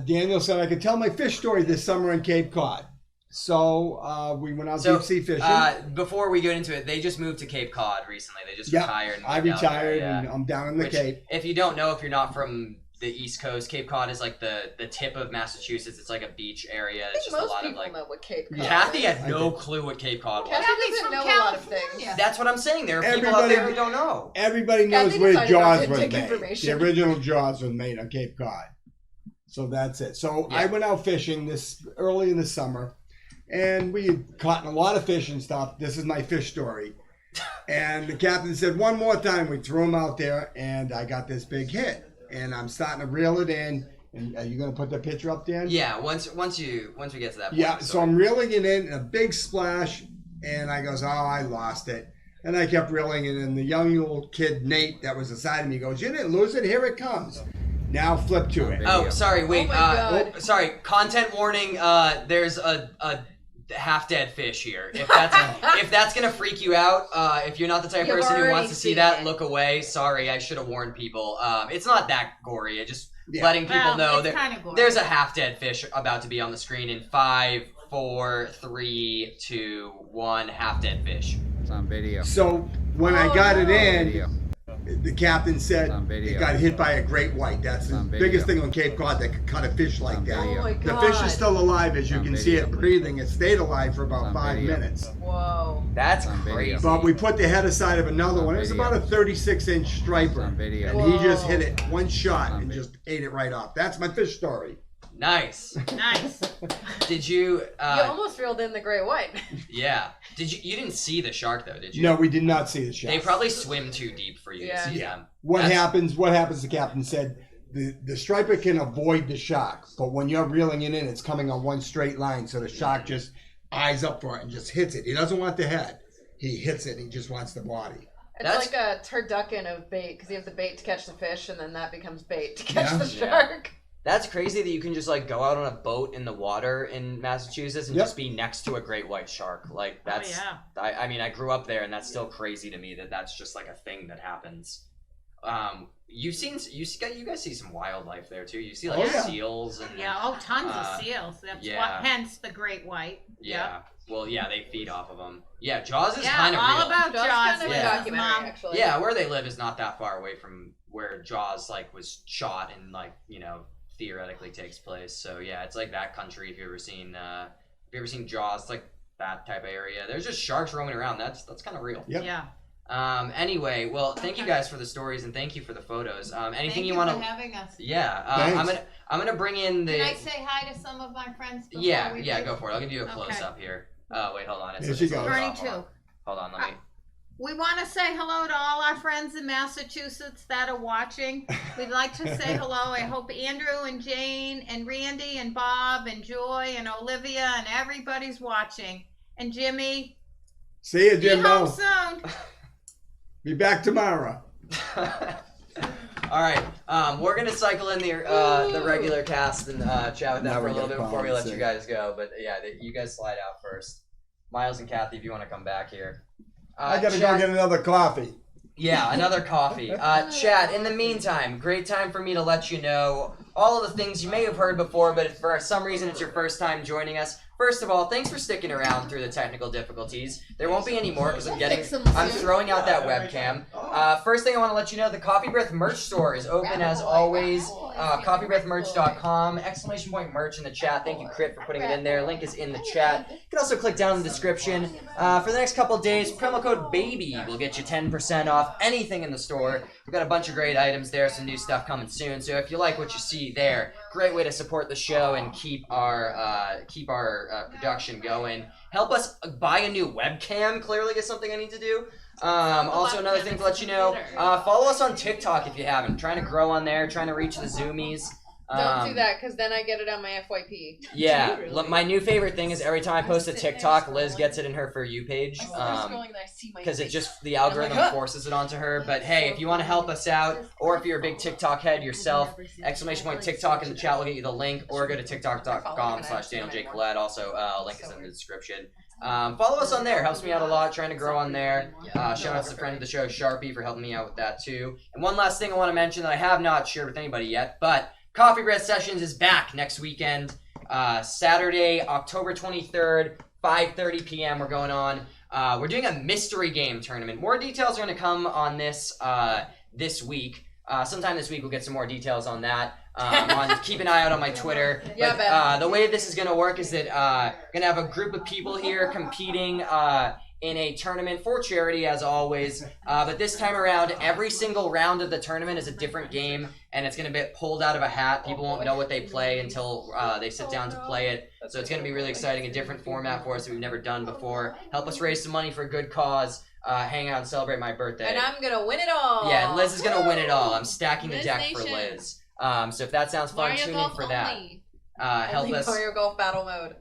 [SPEAKER 3] Daniel said I could tell my fish story this summer in Cape Cod. So we went out deep sea fishing.
[SPEAKER 1] Before we get into it, they just moved to Cape Cod recently. They just retired.
[SPEAKER 3] I retired, and I'm down in the Cape.
[SPEAKER 1] If you don't know, if you're not from the East Coast, Cape Cod is like the tip of Massachusetts. It's like a beach area. It's just a lot of like.
[SPEAKER 2] Know what Cape Cod
[SPEAKER 1] Kathy
[SPEAKER 2] is.
[SPEAKER 1] had no clue what Cape Cod was.
[SPEAKER 2] Kathy doesn't know a lot of things.
[SPEAKER 1] That's what I'm saying. There are people out there who don't know.
[SPEAKER 3] Everybody knows
[SPEAKER 2] Kathy
[SPEAKER 3] where
[SPEAKER 2] decided
[SPEAKER 3] Jaws
[SPEAKER 2] not to
[SPEAKER 3] was
[SPEAKER 2] take
[SPEAKER 3] made.
[SPEAKER 2] information.
[SPEAKER 3] The original Jaws was made on Cape Cod. So that's it. So I went out fishing early in the summer, and we had caught a lot of fish and stuff. This is my fish story. And the captain said, one more time. We threw him out there, and I got this big hit. And I'm starting to reel it in. And are you going to put the picture up, Dan?
[SPEAKER 1] Yeah, once we get to that point.
[SPEAKER 3] Yeah, so I'm reeling it in, a big splash, and I goes, oh, I lost it. And I kept reeling, and then the young old kid, Nate, that was beside of me, goes, "You didn't lose it, here it comes." Now flip to it.
[SPEAKER 1] Oh, sorry, wait.
[SPEAKER 2] Oh my God.
[SPEAKER 1] Sorry, content warning, there's a half-dead fish here. If that's gonna freak you out, if you're not the type of
[SPEAKER 2] You've
[SPEAKER 1] person who
[SPEAKER 2] already
[SPEAKER 1] wants to see
[SPEAKER 2] seen
[SPEAKER 1] that,
[SPEAKER 2] it.
[SPEAKER 1] look away. Sorry, I should have warned people. It's not that gory. Just letting people know
[SPEAKER 4] it's
[SPEAKER 1] that
[SPEAKER 4] kind of gory.
[SPEAKER 1] there's a half-dead fish about to be on the screen in 5, 4, 3, 2, 1. Half-dead fish.
[SPEAKER 5] It's on video.
[SPEAKER 3] So when I got it in,
[SPEAKER 5] Video.
[SPEAKER 3] the captain said
[SPEAKER 5] On video.
[SPEAKER 3] it got hit by a great white. That's the
[SPEAKER 5] On video.
[SPEAKER 3] biggest thing on Cape Cod that could cut a fish like
[SPEAKER 5] On
[SPEAKER 3] that.
[SPEAKER 5] video.
[SPEAKER 2] Oh my
[SPEAKER 3] The
[SPEAKER 2] God.
[SPEAKER 3] fish is still alive, as you
[SPEAKER 5] On
[SPEAKER 3] can see
[SPEAKER 5] video.
[SPEAKER 3] it breathing. It stayed alive for about
[SPEAKER 5] On
[SPEAKER 3] 5
[SPEAKER 5] video.
[SPEAKER 3] minutes.
[SPEAKER 2] Whoa.
[SPEAKER 1] That's
[SPEAKER 5] On video.
[SPEAKER 1] crazy.
[SPEAKER 3] But we put the head aside of another
[SPEAKER 5] On
[SPEAKER 3] one. It was
[SPEAKER 5] video.
[SPEAKER 3] about a 36-inch striper.
[SPEAKER 5] On video.
[SPEAKER 3] And he just
[SPEAKER 2] Whoa.
[SPEAKER 3] hit it one shot
[SPEAKER 5] On
[SPEAKER 3] and
[SPEAKER 5] video.
[SPEAKER 3] just ate it right off. That's my fish story.
[SPEAKER 1] Nice.
[SPEAKER 4] Nice.
[SPEAKER 1] Did you?
[SPEAKER 2] You almost reeled in the great white.
[SPEAKER 1] Yeah. Did you? You didn't see the shark though, did you?
[SPEAKER 3] No, we did not see the shot.
[SPEAKER 1] They probably swim too deep for you
[SPEAKER 2] Yeah.
[SPEAKER 1] to see
[SPEAKER 3] Yeah.
[SPEAKER 1] them.
[SPEAKER 3] What
[SPEAKER 1] That's-
[SPEAKER 3] happens, the captain said, the striper can avoid the shark, but when you're reeling it in, it's coming on one straight line, so the shark just eyes up for it and just hits it. He doesn't want the head. He hits it, and he just wants the body.
[SPEAKER 2] It's
[SPEAKER 1] That's-
[SPEAKER 2] like a turducken of bait, because you have the bait to catch the fish, and then that becomes bait to catch
[SPEAKER 3] Yeah.
[SPEAKER 2] the
[SPEAKER 1] Yeah.
[SPEAKER 2] shark.
[SPEAKER 1] That's crazy that you can just like go out on a boat in the water in Massachusetts and
[SPEAKER 3] Yep.
[SPEAKER 1] just be next to a great white shark. Like that's.
[SPEAKER 4] Oh, yeah.
[SPEAKER 1] I mean, I grew up there, and that's still crazy to me that that's just like a thing that happens. You guys see some wildlife there too. You see like
[SPEAKER 3] Oh, yeah.
[SPEAKER 1] seals and
[SPEAKER 4] Yeah, tons of seals. That's
[SPEAKER 1] yeah.
[SPEAKER 4] hence the great white.
[SPEAKER 1] yeah. Well, yeah, they feed off of them. Yeah, Jaws is
[SPEAKER 4] Yeah,
[SPEAKER 1] kind of
[SPEAKER 4] all
[SPEAKER 1] real.
[SPEAKER 4] about
[SPEAKER 2] Jaws
[SPEAKER 4] Jaws.
[SPEAKER 2] kind of
[SPEAKER 1] Yeah.
[SPEAKER 2] a documentary,
[SPEAKER 4] Mom.
[SPEAKER 2] actually.
[SPEAKER 1] Yeah, where they live is not that far away from where Jaws like was shot and like theoretically takes place. So yeah, it's like that country. If you ever seen Jaws, it's like that type of area. There's just sharks roaming around. That's kind of real.
[SPEAKER 3] Yep.
[SPEAKER 4] Yeah.
[SPEAKER 1] Anyway, well, thank you guys for the stories and thank you for the photos. Anything
[SPEAKER 4] Thank
[SPEAKER 1] you
[SPEAKER 4] you
[SPEAKER 1] want
[SPEAKER 4] for
[SPEAKER 1] to?
[SPEAKER 4] having us.
[SPEAKER 1] Yeah.
[SPEAKER 3] Thanks.
[SPEAKER 1] I'm gonna bring in the.
[SPEAKER 4] Can I say hi to some of my friends? Before
[SPEAKER 1] Yeah,
[SPEAKER 4] we
[SPEAKER 1] yeah,
[SPEAKER 4] leave?
[SPEAKER 1] go for it. I'll give you a
[SPEAKER 4] Okay.
[SPEAKER 1] close up here. Oh wait, hold on.
[SPEAKER 3] Here she goes.
[SPEAKER 4] Bernie,
[SPEAKER 1] hold on.
[SPEAKER 4] too.
[SPEAKER 1] Hold on, let me.
[SPEAKER 4] We want to say hello to all our friends in Massachusetts that are watching. We'd like to say hello. I hope Andrew and Jane and Randy and Bob and Joy and Olivia and everybody's watching. And Jimmy,
[SPEAKER 3] See you,
[SPEAKER 4] be home
[SPEAKER 3] Jimbo.
[SPEAKER 4] soon.
[SPEAKER 3] Be back tomorrow.
[SPEAKER 1] All right, we're gonna cycle in the regular cast and chat with them
[SPEAKER 3] Now
[SPEAKER 1] for
[SPEAKER 3] we
[SPEAKER 1] a little
[SPEAKER 3] got
[SPEAKER 1] bit before we let
[SPEAKER 3] comments,
[SPEAKER 1] you
[SPEAKER 3] yeah.
[SPEAKER 1] guys go. But yeah, you guys slide out first. Miles and Kathy, if you want to come back here.
[SPEAKER 3] I gotta
[SPEAKER 1] Chat-
[SPEAKER 3] go get another coffee.
[SPEAKER 1] Yeah, another coffee. Chat, in the meantime, great time for me to let you know all of the things you may have heard before, but if for some reason it's your first time joining us. First of all, thanks for sticking around through the technical difficulties. There won't be any more because I'm throwing out that webcam. First thing I want to let you know, the Coffeebreath merch store is open as always. Coffeebreathmerch.com, exclamation point merch in the chat. Thank you, Crit, for putting it in there. Link is in the chat. You can also click down in the description. For the next couple days, promo code BABY will get you 10% off anything in the store. We've got a bunch of great items there, some new stuff coming soon. So if you like what you see there, great way to support the show and keep our production going. Help us buy a new webcam. Clearly is something I need to do. Also, another thing to let you know, follow us on TikTok if you haven't. Trying to grow on there, trying to reach the Zoomies.
[SPEAKER 2] Don't do that, because then I get it on my FYP.
[SPEAKER 1] Yeah, my new favorite thing is every time I post a TikTok, Liz gets it in her For You page. Because it just, the algorithm forces it onto her. But hey, if you want to help us out, or if you're a big TikTok head yourself, exclamation point TikTok in the chat will get you the link, or go to tiktok.com/DanielJCollette. Also, link is in the description. Follow us on there. Helps me out a lot, trying to grow on there. Shout out to the friend of the show, Sharpie, for helping me out with that too. And one last thing I want to mention that I have not shared with anybody yet, but Coffee Breath Sessions is back next weekend. Saturday, October 23rd, 5:30 p.m. We're going on. We're doing a mystery game tournament. More details are going to come on this this week. Sometime this week we'll get some more details on that. Keep an eye out on my Twitter.
[SPEAKER 2] Yeah,
[SPEAKER 1] But, the way this is going to work is that we're going to have a group of people here competing in a tournament for charity, as always. But this time around, every single round of the tournament is a different game, and it's going to be pulled out of a hat. People won't know what they play until they sit down to play it. So it's going to be really exciting, a different format for us that we've never done before. Help us raise some money for a good cause. Hang out and celebrate my birthday.
[SPEAKER 2] And I'm going to win it all.
[SPEAKER 1] Yeah, Liz is going to win it all. I'm stacking the
[SPEAKER 6] Liz
[SPEAKER 1] deck for
[SPEAKER 6] Nation.
[SPEAKER 1] Liz. So if that sounds fun,
[SPEAKER 6] Mario
[SPEAKER 1] tune in
[SPEAKER 6] Golf
[SPEAKER 1] for that.
[SPEAKER 6] only.
[SPEAKER 1] help us.
[SPEAKER 2] Mario Golf Battle Mode.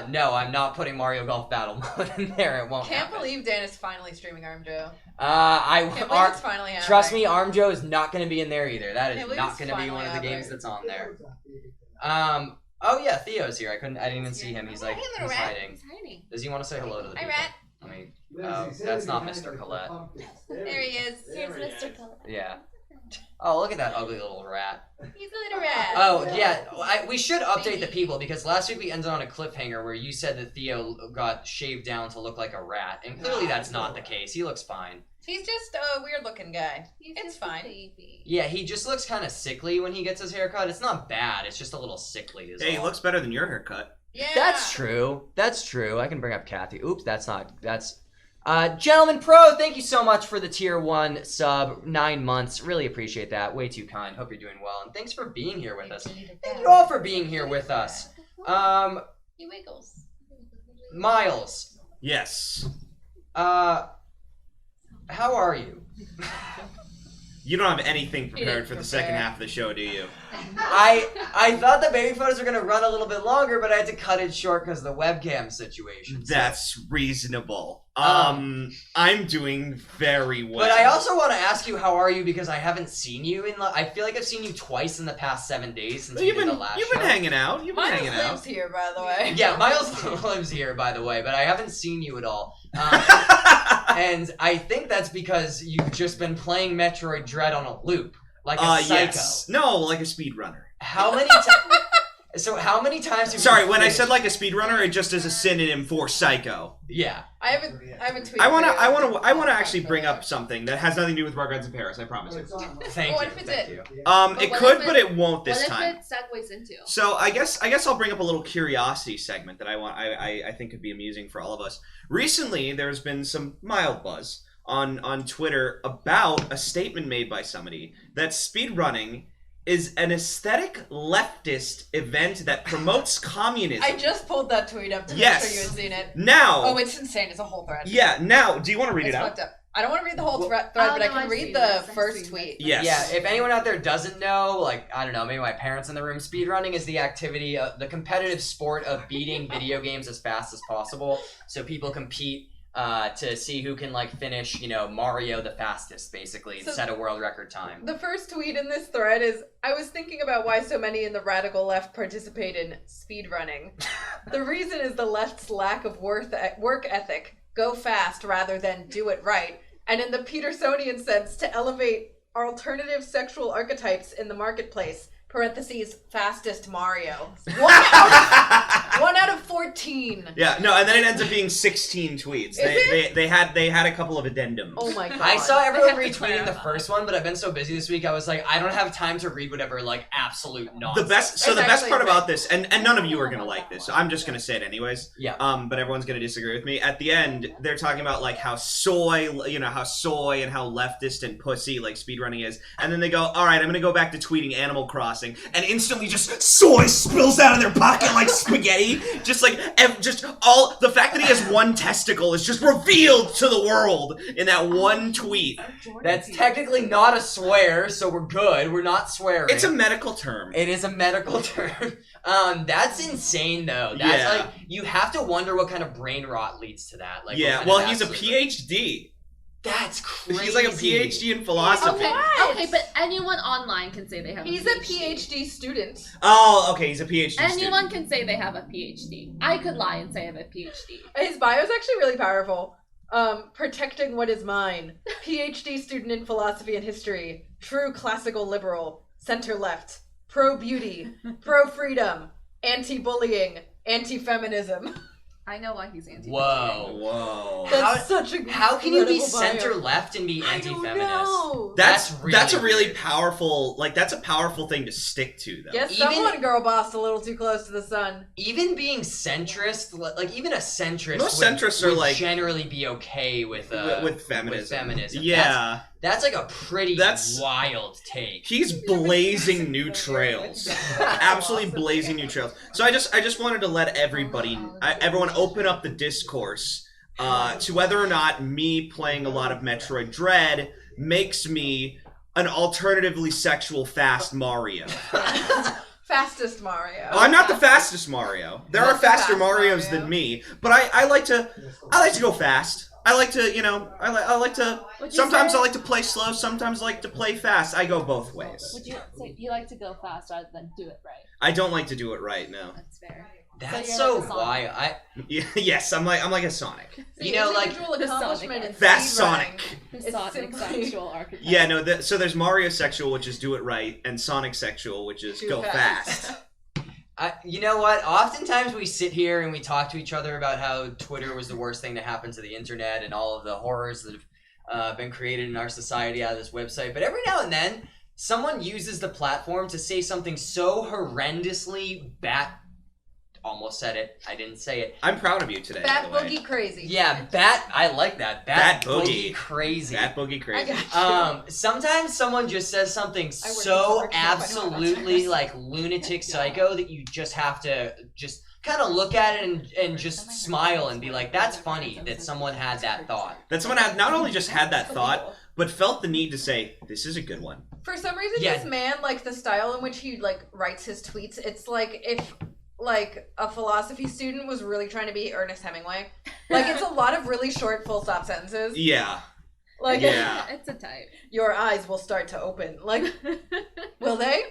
[SPEAKER 1] No, I'm not putting Mario Golf Battle Mode in there. It won't
[SPEAKER 2] Can't
[SPEAKER 1] happen.
[SPEAKER 2] believe Dan is finally streaming Arm Joe.
[SPEAKER 1] Can't
[SPEAKER 2] believe it's finally happening.
[SPEAKER 1] Trust me, Arm Joe is not going to be in there either. That is
[SPEAKER 2] Can't believe
[SPEAKER 1] not
[SPEAKER 2] it's
[SPEAKER 1] going to be one of the
[SPEAKER 2] finally
[SPEAKER 1] games
[SPEAKER 2] happening.
[SPEAKER 1] that's on there. Oh yeah, Theo's here. I didn't even see him. He's like,
[SPEAKER 2] Hey,
[SPEAKER 1] he's
[SPEAKER 2] little rat.
[SPEAKER 1] hiding.
[SPEAKER 4] He's hiding.
[SPEAKER 1] Does he want to say hello to the
[SPEAKER 2] Hi,
[SPEAKER 1] people?
[SPEAKER 2] Rat.
[SPEAKER 1] Let me. Oh, that's not Mr. Collette.
[SPEAKER 2] There he is.
[SPEAKER 5] Here's Mr. Collette.
[SPEAKER 1] Yeah. Oh, look at that ugly little rat.
[SPEAKER 2] He's a little rat.
[SPEAKER 1] Oh, yeah. We should update the people because last week we ended on a cliffhanger where you said that Theo got shaved down to look like a rat, and clearly that's not the case. He looks fine.
[SPEAKER 2] He's just a weird-looking guy. It's fine.
[SPEAKER 1] Yeah, he just looks kind of sickly when he gets his haircut. It's not bad. It's just a little sickly. Is
[SPEAKER 6] Hey, he
[SPEAKER 1] all.
[SPEAKER 6] looks better than your haircut.
[SPEAKER 2] Yeah.
[SPEAKER 1] That's true. That's true. I can bring up Kathy. Oops, that's not. That's. Gentleman Pro, thank you so much for the tier 1 sub. 9 months. Really appreciate that. Way too kind. Hope you're doing well. And thanks for being here with us. Thank you all for being here with us.
[SPEAKER 5] He wiggles.
[SPEAKER 1] Miles.
[SPEAKER 6] Yes.
[SPEAKER 1] How are you?
[SPEAKER 6] You don't have anything prepared
[SPEAKER 2] didn't
[SPEAKER 6] for the
[SPEAKER 2] prepare.
[SPEAKER 6] second half of the show, do you?
[SPEAKER 1] I thought the baby photos were gonna run a little bit longer, but I had to cut it short because of the webcam situation. so-
[SPEAKER 6] That's reasonable. I'm doing very well.
[SPEAKER 1] But I also want to ask you, how are you? Because I haven't seen you in. I feel like I've seen you twice in the past 7 days since
[SPEAKER 6] You've
[SPEAKER 1] we did
[SPEAKER 6] been
[SPEAKER 1] the last
[SPEAKER 6] you've been
[SPEAKER 1] show.
[SPEAKER 6] hanging out. You've been
[SPEAKER 2] Miles
[SPEAKER 6] hanging
[SPEAKER 2] lives
[SPEAKER 6] out.
[SPEAKER 2] here, by the way.
[SPEAKER 1] Yeah, Miles lives here, by the way, but I haven't seen you at all. And I think that's because you've just been playing Metroid Dread on a loop, like a psycho.
[SPEAKER 6] Yes. No, like a speedrunner.
[SPEAKER 1] How many times? So how many times? Have
[SPEAKER 6] Sorry,
[SPEAKER 1] you
[SPEAKER 6] when I
[SPEAKER 1] finished-
[SPEAKER 6] said like a speedrunner, it just is a synonym for psycho.
[SPEAKER 1] Yeah.
[SPEAKER 2] I have a tweet.
[SPEAKER 6] I wanna
[SPEAKER 2] for you.
[SPEAKER 6] actually bring up something that has nothing to do with Rugrats in Paris. I promise you.
[SPEAKER 1] Thank
[SPEAKER 2] What
[SPEAKER 1] you.
[SPEAKER 2] if it
[SPEAKER 1] Thank
[SPEAKER 2] did?
[SPEAKER 1] you.
[SPEAKER 6] It
[SPEAKER 5] what
[SPEAKER 6] could,
[SPEAKER 5] if
[SPEAKER 6] but it won't this
[SPEAKER 5] What
[SPEAKER 6] time.
[SPEAKER 5] if it segues into?
[SPEAKER 6] So I guess I'll bring up a little curiosity segment that I think could be amusing for all of us. Recently, there's been some mild buzz on Twitter about a statement made by somebody that speedrunning is an aesthetic leftist event that promotes communism.
[SPEAKER 2] I just pulled that tweet up to
[SPEAKER 6] Yes.
[SPEAKER 2] make sure you had seen it.
[SPEAKER 6] Now,
[SPEAKER 2] Oh, it's insane. It's a whole thread.
[SPEAKER 6] yeah. Now, do you want to read
[SPEAKER 2] It's
[SPEAKER 6] it out?
[SPEAKER 2] fucked up. I don't want to read the whole thread,
[SPEAKER 5] Oh,
[SPEAKER 2] but I
[SPEAKER 5] no,
[SPEAKER 2] can
[SPEAKER 5] I've
[SPEAKER 2] read
[SPEAKER 5] seen
[SPEAKER 2] the
[SPEAKER 5] this. I've
[SPEAKER 2] first
[SPEAKER 5] seen
[SPEAKER 2] tweet.
[SPEAKER 6] Yes.
[SPEAKER 1] Yeah, if anyone out there doesn't know, like, I don't know, maybe my parents in the room, speedrunning is the activity, the competitive sport of beating video games as fast as possible. So people compete to see who can, like, finish, Mario the fastest, basically, and
[SPEAKER 2] So-
[SPEAKER 1] set a world record time.
[SPEAKER 2] The first tweet in this thread is, I was thinking about why so many in the radical left participate in speedrunning. The reason is the left's lack of work ethic. Go fast rather than do it right. And in the Petersonian sense, to elevate alternative sexual archetypes in the marketplace. Parentheses, fastest Mario. One out of 14.
[SPEAKER 6] Yeah, no, and then it ends up being 16 tweets. They had a couple of addendums.
[SPEAKER 2] Oh my god.
[SPEAKER 1] I saw everyone
[SPEAKER 5] I have to
[SPEAKER 1] retweeting the
[SPEAKER 5] clarify.
[SPEAKER 1] first one, but I've been so busy this week, I was like, I don't have time to read whatever, like, absolute nonsense.
[SPEAKER 6] The best
[SPEAKER 2] It's
[SPEAKER 6] part
[SPEAKER 2] actually
[SPEAKER 6] about this, and none of you are gonna like this, so I'm just gonna say it anyways.
[SPEAKER 1] Yeah.
[SPEAKER 6] But everyone's gonna disagree with me. At the end, they're talking about like how soy and how leftist and pussy like speedrunning is, and then they go, all right, I'm gonna go back to tweeting Animal Crossing, and instantly just soy spills out of their pocket like spaghetti. Just like all the fact that he has one testicle is just revealed to the world in that one tweet.
[SPEAKER 1] That's technically not a swear, so we're good. We're not swearing.
[SPEAKER 6] It's a medical term.
[SPEAKER 1] It is a medical term. That's insane, though. That's
[SPEAKER 6] Yeah.
[SPEAKER 1] like, you have to wonder what kind of brain rot leads to that. Like, what
[SPEAKER 6] Yeah,
[SPEAKER 1] kind
[SPEAKER 6] well,
[SPEAKER 1] of
[SPEAKER 6] he's a
[SPEAKER 1] absolute-
[SPEAKER 6] PhD.
[SPEAKER 1] That's crazy.
[SPEAKER 6] He's like a PhD in philosophy.
[SPEAKER 5] Okay, but anyone online can say they have
[SPEAKER 2] He's
[SPEAKER 5] a
[SPEAKER 2] a PhD student.
[SPEAKER 6] Oh, okay, he's a PhD
[SPEAKER 5] Anyone
[SPEAKER 6] student.
[SPEAKER 5] can say they have a PhD. I could lie and say I have a PhD.
[SPEAKER 2] His bio is actually really powerful. Protecting what is mine. PhD student in philosophy and history. True classical liberal. Center left. Pro beauty. Pro freedom. Anti-bullying. Anti-feminism.
[SPEAKER 5] I know why he's anti.
[SPEAKER 1] Whoa.
[SPEAKER 6] Whoa.
[SPEAKER 2] That's such a
[SPEAKER 1] How can you be
[SPEAKER 2] incredible bio.
[SPEAKER 1] center left and be
[SPEAKER 2] I don't
[SPEAKER 1] anti-feminist?
[SPEAKER 2] know.
[SPEAKER 6] That's
[SPEAKER 1] That's
[SPEAKER 6] a really
[SPEAKER 1] weird.
[SPEAKER 6] powerful, that's a powerful thing to stick to, though.
[SPEAKER 2] Yes,
[SPEAKER 1] Even-
[SPEAKER 2] someone girl bossed a little too close to the sun.
[SPEAKER 1] Even being centrist, like even a centrist,
[SPEAKER 6] Most
[SPEAKER 1] would,
[SPEAKER 6] centrists are
[SPEAKER 1] would
[SPEAKER 6] like-
[SPEAKER 1] generally be okay with
[SPEAKER 6] with feminism.
[SPEAKER 1] That's
[SPEAKER 6] Yeah.
[SPEAKER 1] like a pretty
[SPEAKER 6] That's-
[SPEAKER 1] wild take.
[SPEAKER 6] He's blazing new trails. Absolutely blazing new trails. So I just wanted to let everyone open up the discourse to whether or not me playing a lot of Metroid Dread makes me an alternatively sexual fast Mario.
[SPEAKER 2] Fastest Mario.
[SPEAKER 6] Oh, I'm not the fastest Mario. There are faster Marios than me, but I like to go fast. I like to, I like to. Sometimes I like to play slow. Sometimes I like to play fast. I go both ways.
[SPEAKER 5] Would you say you like to go fast rather than do it right?
[SPEAKER 6] I don't like to do it right. No.
[SPEAKER 5] That's fair.
[SPEAKER 1] That's
[SPEAKER 5] so
[SPEAKER 1] so why
[SPEAKER 6] Yes, I'm like a Sonic.
[SPEAKER 2] See,
[SPEAKER 1] like
[SPEAKER 2] individual accomplishment in
[SPEAKER 6] Fast
[SPEAKER 2] speed running.
[SPEAKER 6] Sonic.
[SPEAKER 5] The
[SPEAKER 2] It's
[SPEAKER 5] Sonic
[SPEAKER 2] simply-
[SPEAKER 5] sexual archetype.
[SPEAKER 6] Yeah, no. So there's Mario sexual, which is do it right, and Sonic sexual, which is
[SPEAKER 2] Too
[SPEAKER 6] go fast.
[SPEAKER 1] you know what? Oftentimes we sit here and we talk to each other about how Twitter was the worst thing to happen to the internet and all of the horrors that have been created in our society out of this website. But every now and then, someone uses the platform to say something so horrendously almost said it. I didn't say it.
[SPEAKER 6] I'm proud of you today.
[SPEAKER 2] Bat
[SPEAKER 6] by the way.
[SPEAKER 2] boogie crazy.
[SPEAKER 1] Yeah, I like that. Bat boogie crazy.
[SPEAKER 6] Bat boogie
[SPEAKER 2] I
[SPEAKER 6] crazy.
[SPEAKER 2] got you.
[SPEAKER 1] Sometimes someone just says something
[SPEAKER 2] in
[SPEAKER 1] so
[SPEAKER 2] corporate camp, I know about
[SPEAKER 1] absolutely
[SPEAKER 2] this.
[SPEAKER 1] like lunatic psycho that you just have to just kind of look at it and just smile and be like, that's funny that someone had that thought.
[SPEAKER 6] That someone had not only just had that thought, but felt the need to say, "This is a good one."
[SPEAKER 2] For some reason,
[SPEAKER 1] Yeah.
[SPEAKER 2] this man, like the style in which he like writes his tweets, it's like if like a philosophy student was really trying to be Ernest Hemingway. Like it's a lot of really short full stop sentences.
[SPEAKER 6] Yeah.
[SPEAKER 2] Like
[SPEAKER 6] Yeah.
[SPEAKER 5] It's a type.
[SPEAKER 2] your eyes will start to open. Like will they?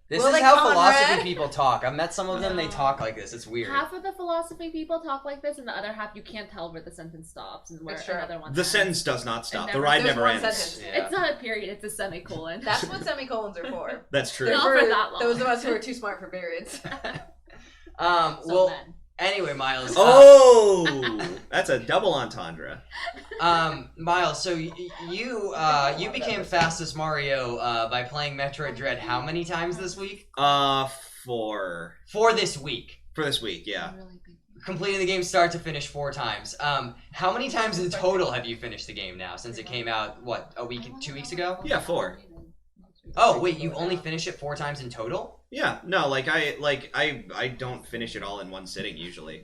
[SPEAKER 1] This
[SPEAKER 2] Well,
[SPEAKER 1] is
[SPEAKER 2] like
[SPEAKER 1] how
[SPEAKER 2] Conrad.
[SPEAKER 1] philosophy people talk. I've met some of them, they talk like this. It's weird.
[SPEAKER 5] Half of the philosophy people talk like this, and the other half you can't tell where the sentence stops and where
[SPEAKER 2] That's true.
[SPEAKER 5] another one.
[SPEAKER 6] The
[SPEAKER 5] ends.
[SPEAKER 6] sentence does not stop.
[SPEAKER 5] It
[SPEAKER 6] The
[SPEAKER 5] never-
[SPEAKER 6] ride
[SPEAKER 2] There's
[SPEAKER 6] never
[SPEAKER 2] one
[SPEAKER 6] ends.
[SPEAKER 2] sentence.
[SPEAKER 1] Yeah.
[SPEAKER 5] It's not a period; it's a semicolon.
[SPEAKER 2] That's what semicolons are for.
[SPEAKER 6] That's true.
[SPEAKER 5] They're not
[SPEAKER 2] For
[SPEAKER 5] for that long.
[SPEAKER 2] those of us who are too smart for periods.
[SPEAKER 5] So
[SPEAKER 1] Well,
[SPEAKER 5] then.
[SPEAKER 1] anyway, Miles.
[SPEAKER 6] Oh, that's a double entendre.
[SPEAKER 1] Miles, so you became fastest Mario by playing Metroid Dread how many times this week?
[SPEAKER 6] For
[SPEAKER 1] this week.
[SPEAKER 6] For this week, yeah.
[SPEAKER 1] Completing the game start to finish 4 times. How many times in total have you finished the game now since it came out, what, 2 weeks ago?
[SPEAKER 6] Yeah, 4.
[SPEAKER 1] Oh, wait, you only finished it 4 times in total?
[SPEAKER 6] Yeah, no, I don't finish it all in one sitting usually.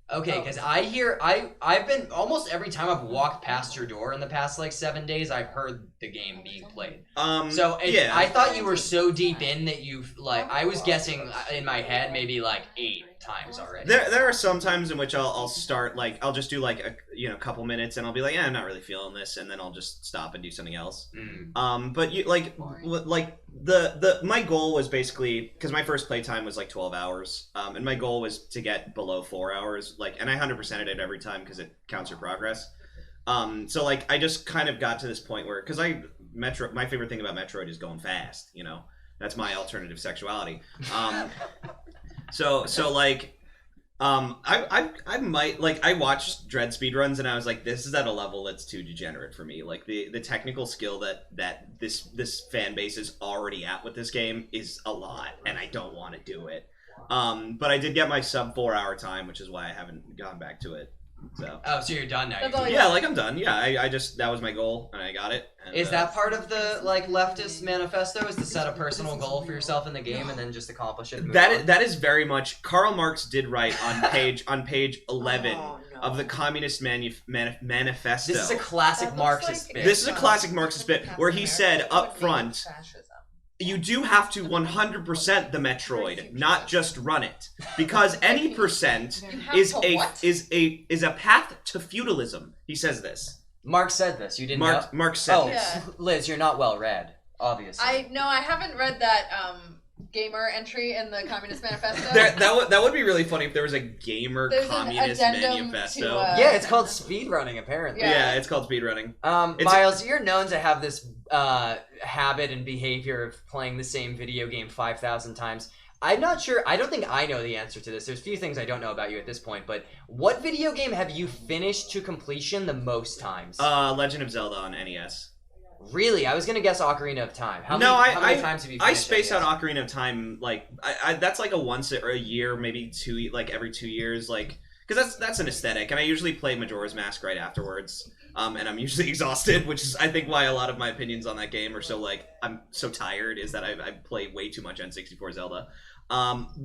[SPEAKER 1] Okay, because I've been, almost every time I've walked past your door in the past, 7 days, I've heard the game being played.
[SPEAKER 6] Yeah.
[SPEAKER 1] I thought you were so deep in that you've, I was guessing in my head maybe, 8 times already.
[SPEAKER 6] There are some times in which I'll start, I'll just do, a couple minutes, and I'll be like, I'm not really feeling this, and then I'll just stop and do something else. But, my goal was basically, because my first playtime was, 12 hours, and my goal was to get below 4 hours, and I 100%ed it every time because it counts your progress. So, I just kind of got to this point where, because my favorite thing about Metroid is going fast, that's my alternative sexuality. I might I watched Dread speedruns and I was like, this is at a level that's too degenerate for me. The technical skill that this fan base is already at with this game is a lot, and I don't want to do it. But I did get my sub 4 hour time, which is why I haven't gone back to it. So.
[SPEAKER 1] Oh, so you're done now.
[SPEAKER 2] That's all
[SPEAKER 6] Yeah, I'm done. Yeah, I just, that was my goal and I got it. And,
[SPEAKER 1] Is that part of the leftist manifesto? Is to set a personal goal for yourself in the game and then just accomplish it? And move on?
[SPEAKER 6] That is very much. Karl Marx did write on page 11 of the Communist Manifesto.
[SPEAKER 1] This is a classic Marxist bit.
[SPEAKER 6] This is a classic Marxist bit where he said up front, you do have to 100% the Metroid, not just run it, because any percent is a path to feudalism. He says this.
[SPEAKER 1] Marx said this. You didn't know?
[SPEAKER 6] Marx said this.
[SPEAKER 2] Yeah.
[SPEAKER 1] Liz, you're not well read, obviously.
[SPEAKER 2] I haven't read that gamer entry in the Communist Manifesto.
[SPEAKER 6] That would be really funny if there was a gamer
[SPEAKER 2] There's an
[SPEAKER 6] communist
[SPEAKER 2] addendum
[SPEAKER 6] manifesto.
[SPEAKER 2] to,
[SPEAKER 1] Yeah, it's called speedrunning, apparently.
[SPEAKER 6] Yeah, it's called speedrunning.
[SPEAKER 1] Miles, you're known to have this habit and behavior of playing the same video game 5,000 times. I'm not sure. I don't think I know the answer to this. There's a few things I don't know about you at this point, but what video game have you finished to completion the most times?
[SPEAKER 6] Legend of Zelda on NES.
[SPEAKER 1] Really? I was gonna guess Ocarina of Time. How many times have you finished
[SPEAKER 6] I space
[SPEAKER 1] NES?
[SPEAKER 6] out Ocarina of Time, that's a once or a year, maybe every 2 years, because that's an aesthetic, and I usually play Majora's Mask right afterwards, and I'm usually exhausted, which is, I think, why a lot of my opinions on that game are so, I'm so tired, is that I play way too much N64 Zelda.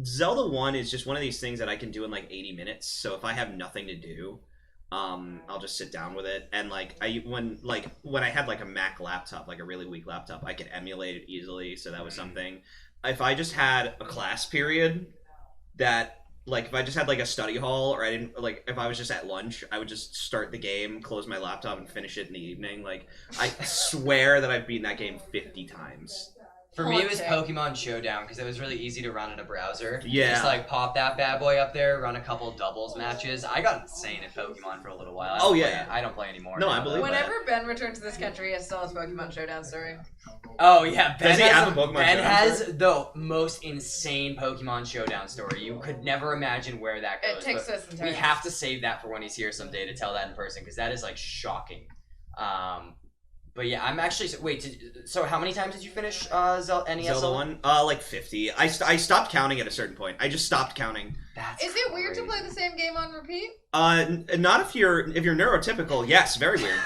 [SPEAKER 6] Zelda 1 is just one of these things that I can do in, 80 minutes, so if I have nothing to do, I'll just sit down with it, and when I had a Mac laptop, a really weak laptop, I could emulate it easily, so that was something. if I just had a class period that, like, if I just had, like, a study hall, or I didn't, like, if I was just at lunch, I would just start the game, close my laptop, and finish it in the evening. Like, I swear that I've beaten that game 50 times.
[SPEAKER 1] For me, it was Pokemon Showdown because it was really easy to run in a browser.
[SPEAKER 6] Yeah.
[SPEAKER 1] Just like pop that bad boy up there, run a couple doubles matches. I got insane at Pokemon for a little while. I don't play anymore.
[SPEAKER 6] No,
[SPEAKER 1] now,
[SPEAKER 6] I believe
[SPEAKER 1] though.
[SPEAKER 6] that.
[SPEAKER 2] Whenever Ben returns to this country, he still has Pokemon Showdown story.
[SPEAKER 1] Oh yeah,
[SPEAKER 6] Does he have a Pokemon
[SPEAKER 1] Ben
[SPEAKER 6] Showdown
[SPEAKER 1] has
[SPEAKER 6] story?
[SPEAKER 1] the most insane Pokemon Showdown story. You could never imagine where that goes.
[SPEAKER 2] It takes
[SPEAKER 1] but
[SPEAKER 2] us in turns.
[SPEAKER 1] we have to save that for when he's here someday to tell that in person because that is like shocking. But yeah, I'm actually so how many times did you finish NES
[SPEAKER 6] Zelda 1? Like 50. I stopped counting at a certain point. I just stopped counting.
[SPEAKER 2] Is it weird to play the same game on repeat?
[SPEAKER 6] Not if you're neurotypical. Yes, very weird.